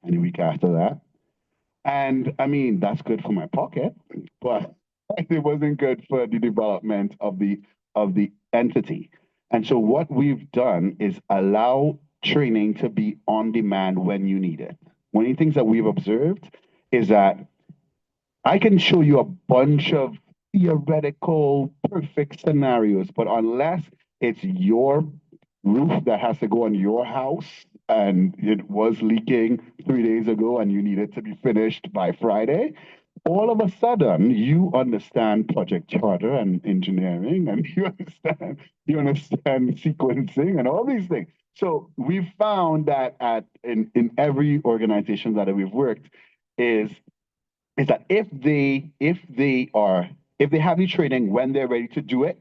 and the week after that. And I mean, that's good for my pocket, but it wasn't good for the development of the entity. And so what we've done is allow training to be on demand when you need it. One of the things that we've observed is that I can show you a bunch of theoretical perfect scenarios, but unless it's your roof that has to go on your house and it was leaking 3 days ago and you need it to be finished by Friday, all of a sudden you understand project charter and engineering, and you understand sequencing and all these things. So we've found that in every organization that we've worked is that if they have the training when they're ready to do it,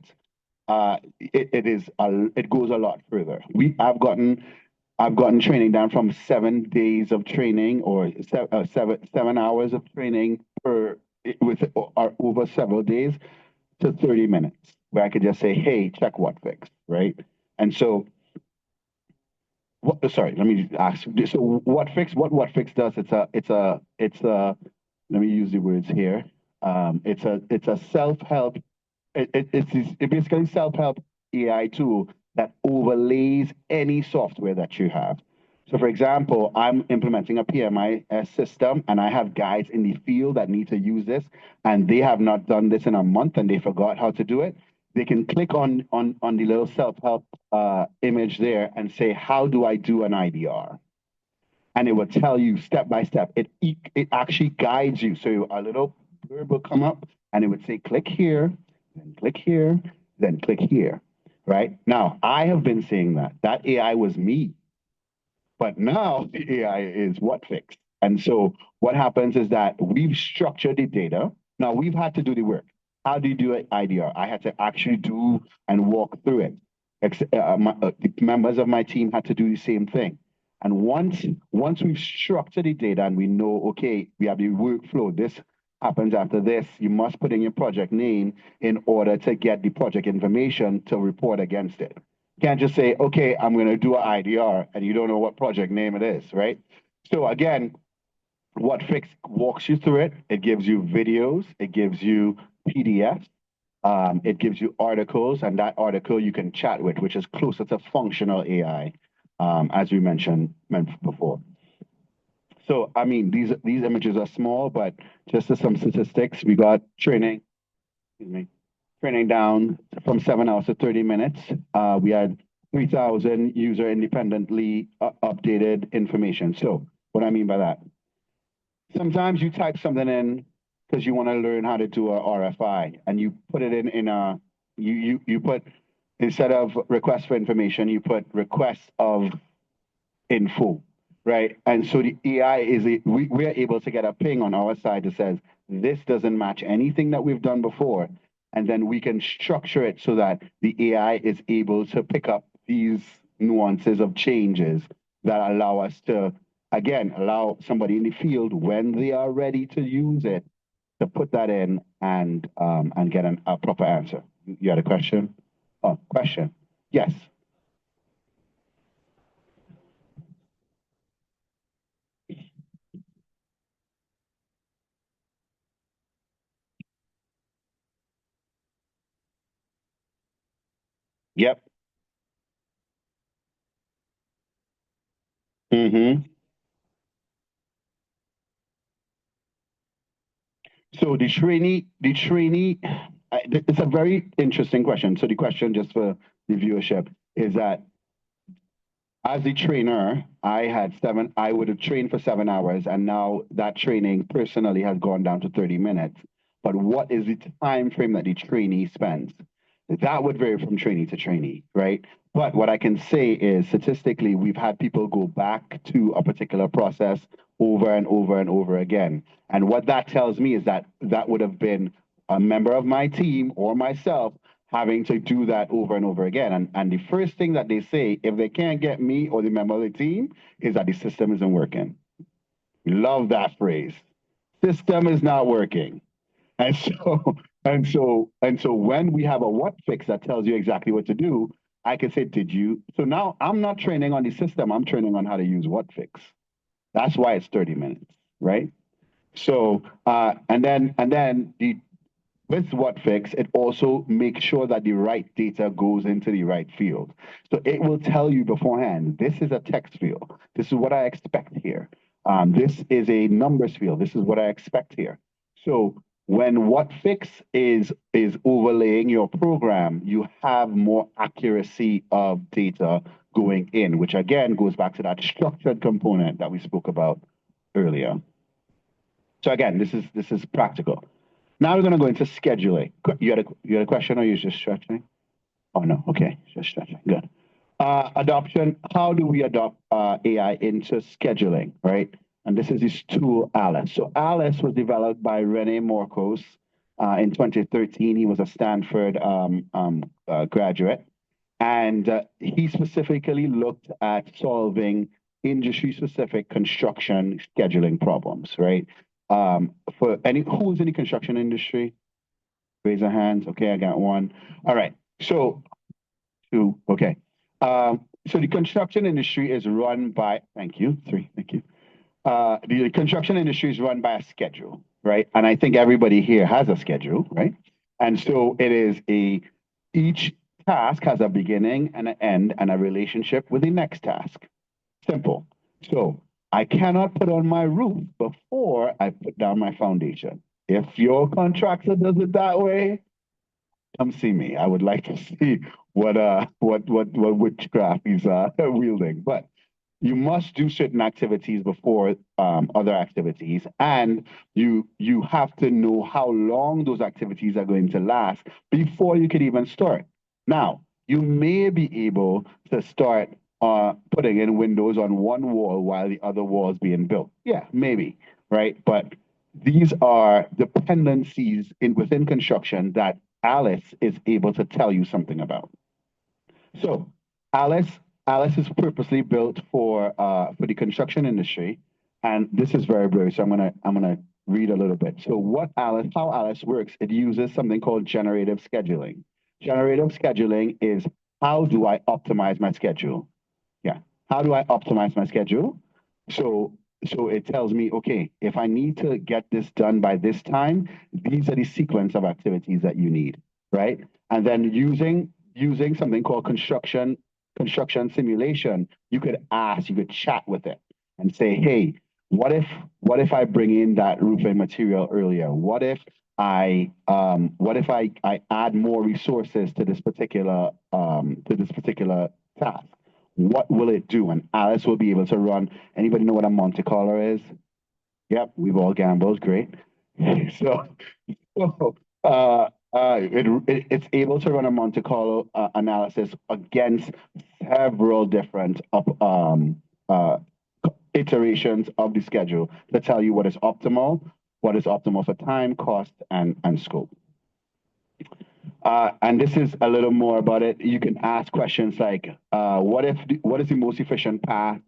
it goes a lot further. I've gotten training down from 7 days of training, or 7 hours of training over several days, to 30 minutes, where I could just say, hey, check what fix, right? And so let me ask. So what fix does, it's a let me use the words here. It's a self-help, it's basically self-help AI tool that overlays any software that you have. So for example, I'm implementing a PMI system, and I have guys in the field that need to use this, and they have not done this in a month and they forgot how to do it. They can click on the little self-help image there and say, how do I do an IDR? And it will tell you step by step. It actually guides you. So a little blurb will come up and it would say, click here, then click here, then click here, right? Now, I have been saying that AI was me, but now the AI is what fix. And so what happens is that we've structured the data. Now we've had to do the work. How do you do an IDR? I had to actually do and walk through it. The members of my team had to do the same thing. And once we've structured the data and we know, okay, we have the workflow, this happens after this, you must put in your project name in order to get the project information to report against it. You can't just say, okay, I'm going to do an IDR and you don't know what project name it is, right? So again, WhatFix walks you through it. It gives you videos, it gives you PDFs, it gives you articles, and that article you can chat with, which is closer to functional AI, as we mentioned before. So, I mean, these images are small, but just as some statistics, we got training down from 7 hours to 30 minutes. We had 3,000 user independently updated information. So what I mean by that, sometimes you type something in because you want to learn how to do a RFI, and you put it you put, instead of request for information, you put request of info, right? And so the AI we're able to get a ping on our side that says, this doesn't match anything that we've done before. And then we can structure it so that the AI is able to pick up these nuances of changes that allow us to, again, allow somebody in the field, when they are ready to use it, to put that in and get a proper answer. You had a question? Oh, question. Yes. Yep. Mm-hmm. So the trainee, it's a very interesting question. So the question, just for the viewership, is that as a trainer, I would have trained for 7 hours, and now that training personally has gone down to 30 minutes. But what is the time frame that the trainee spends? That would vary from trainee to trainee, right? But what I can say is statistically, we've had people go back to a particular process over and over and over again. And what that tells me is that that would have been a member of my team or myself having to do that over and over again. And the first thing that they say, if they can't get me or the member of the team, is that the system isn't working. We love that phrase. System is not working. And so when we have a what fix that tells you exactly what to do, I can say, did you? So now I'm not training on the system, I'm training on how to use what fix. That's why it's 30 minutes, right? So and then with WhatFix, it also makes sure that the right data goes into the right field. So it will tell you beforehand, this is a text field. This is what I expect here. This is a numbers field. This is what I expect here. So when WhatFix is overlaying your program, you have more accuracy of data going in, which again goes back to that structured component that we spoke about earlier. So again, this is practical. Now we're going to go into scheduling. You had a question, or you're just stretching? Oh no, okay, just stretching. Good. Adoption. How do we adopt AI into scheduling, right? And this is this tool, Alice. So Alice was developed by Rene Morcos in 2013. He was a Stanford graduate, and he specifically looked at solving industry-specific construction scheduling problems, right? For who's in the construction industry? Raise your hands. Okay, I got one. All right. So, two. Okay. So the construction industry is run by. Thank you. Three. Thank you. The construction industry is run by a schedule, right? And I think everybody here has a schedule, right? And so it is each task has a beginning and an end and a relationship with the next task. Simple. So I cannot put on my roof before I put down my foundation. If your contractor does it that way, come see me. I would like to see what witchcraft he's wielding. But you must do certain activities before other activities, and you have to know how long those activities are going to last before you can even start. Now, you may be able to start putting in windows on one wall while the other wall is being built. Yeah, maybe, right? But these are dependencies within construction that Alice is able to tell you something about. So Alice is purposely built for the construction industry, and this is very blurry. So I'm gonna read a little bit. So how Alice works, it uses something called generative scheduling. Generative scheduling is, how do I optimize my schedule? Yeah, how do I optimize my schedule? So it tells me, okay, if I need to get this done by this time, these are the sequence of activities that you need, right? And then using something called construction simulation, you could chat with it and say, hey, what if I bring in that roofing material earlier? What if I add more resources to this particular task? What will it do? And Alice will be able to run. Anybody know what a Monte Carlo is? Yep, we've all gambled. Great. So, it's able to run a Monte Carlo analysis against several different iterations of the schedule to tell you what is optimal for time, cost, and scope. And this is a little more about it. You can ask questions like, what is the most efficient path?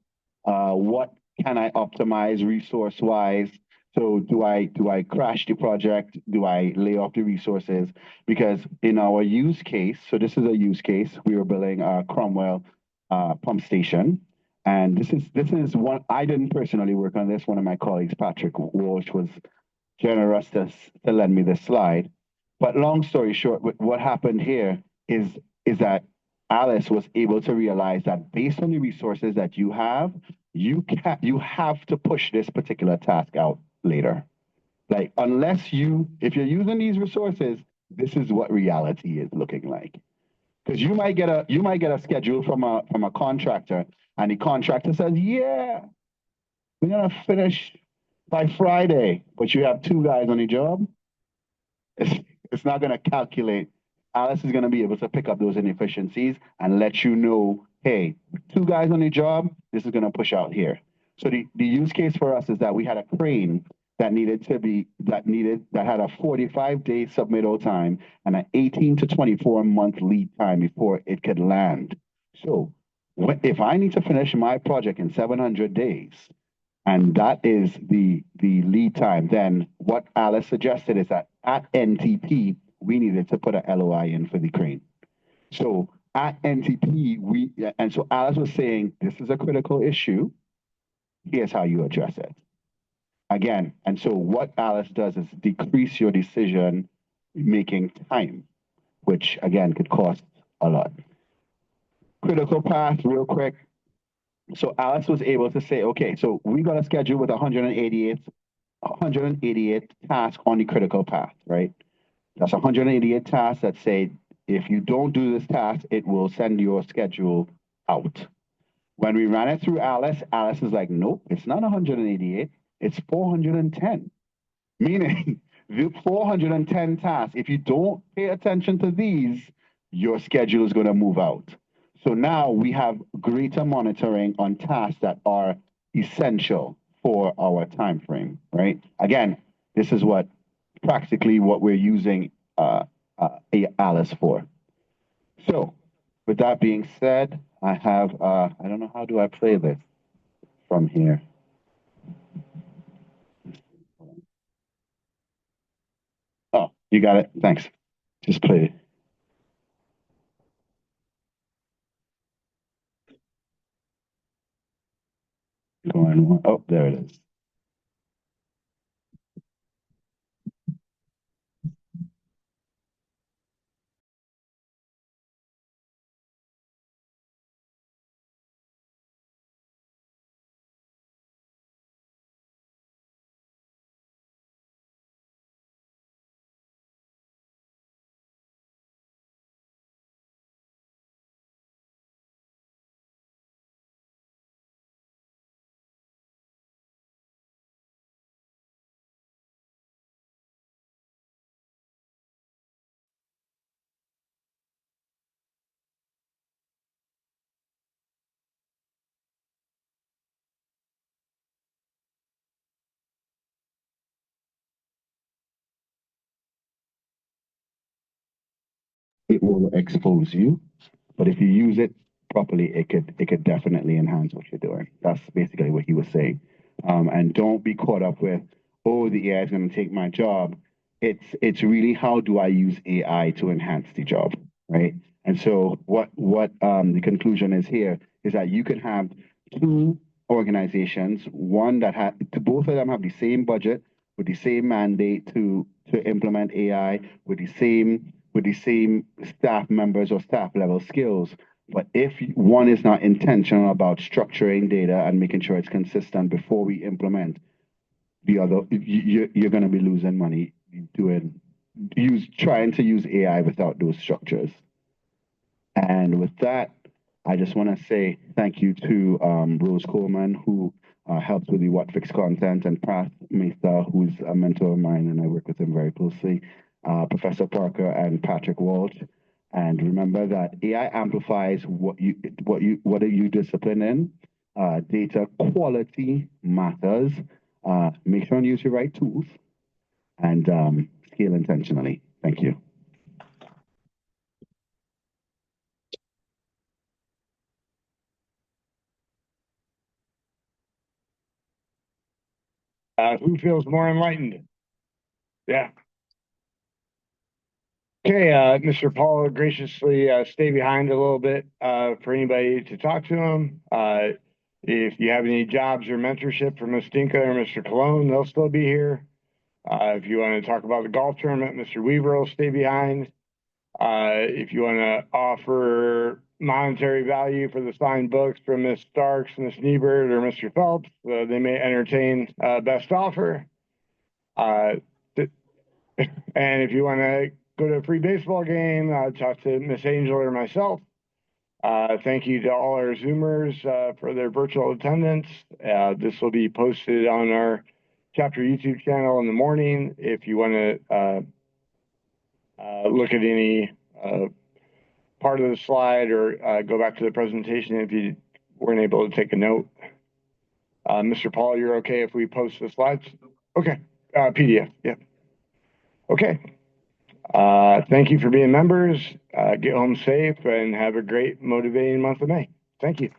What can I optimize resource-wise? So do I crash the project? Do I lay off the resources? Because in our use case, so this is a use case, we were building a Cromwell pump station. And this is one, I didn't personally work on this. One of my colleagues, Patrick Walsh, was generous to lend me this slide. But long story short, what happened here is that Alice was able to realize that based on the resources that you have, you have to push this particular task out later. Like, if you're using these resources, this is what reality is looking like. Because you might get a schedule from a contractor, and the contractor says, yeah, we're gonna finish by Friday, but you have 2 guys on the job. It's not gonna calculate. Alice is gonna be able to pick up those inefficiencies and let you know, hey, 2 guys on the job, this is gonna push out here. So the use case for us is that we had a crane that had a 45-day submittal time and an 18 to 24-month lead time before it could land. So if I need to finish my project in 700 days, and that is the lead time, then what Alice suggested is that at NTP, we needed to put an LOI in for the crane. So at NTP, so Alice was saying, this is a critical issue. Here's how you address it. Again, and so what Alice does is decrease your decision-making time, which again could cost a lot. Critical path, real quick. So Alice was able to say, okay, so we got a schedule with 188 tasks on the critical path, right? That's 188 tasks that say, if you don't do this task, it will send your schedule out. When we ran it through Alice, Alice is like, nope, it's not 188, it's 410. Meaning, the 410 tasks, if you don't pay attention to these, your schedule is going to move out. So now we have greater monitoring on tasks that are essential for our time frame, right? Again, this is practically what we're using Alice for. So with that being said, I have, I don't know, how do I play this from here? Oh, you got it. Thanks. Just play it. Going, oh, there it is. it will expose you. But if you use it properly, it could definitely enhance what you're doing. That's basically what he was saying. And don't be caught up with, oh, the AI is going to take my job. It's really, how do I use AI to enhance the job, right? And so what the conclusion is here is that you can have two organizations, one that both of them have the same budget with the same mandate to implement AI with the same staff members or staff level skills. But if one is not intentional about structuring data and making sure it's consistent before we implement the other, you're going to be losing money trying to use AI without those structures. And with that, I just want to say thank you to Rose Coleman, who helps with the What Fix content, and Prath Mehta, who's a mentor of mine, and I work with him very closely, Professor Parker and Patrick Walsh. And remember that AI amplifies what are you disciplined in. Data quality matters. Make sure you use your right tools and scale intentionally. Thank you. Who feels more enlightened? Yeah. Okay, Mr. Paul graciously stay behind a little bit for anybody to talk to him. If you have any jobs or mentorship for Ms. Dinka or Mr. Cologne, they'll still be here. If you want to talk about the golf tournament, Mr. Weaver will stay behind. If you want to offer monetary value for the signed books from Ms. Starks, Ms. Niebert, or Mr. Phelps, they may entertain best offer. And if you want to go to a free baseball game, talk to Miss Angel or myself. Thank you to all our Zoomers for their virtual attendance. This will be posted on our chapter YouTube channel in the morning. If you want to look at any part of the slide or go back to the presentation if you weren't able to take a note. Mr. Paul, you're okay if we post the slides? Okay, PDF, yeah. Okay. Thank you for being members. Get home safe and have a great motivating month of May. Thank you.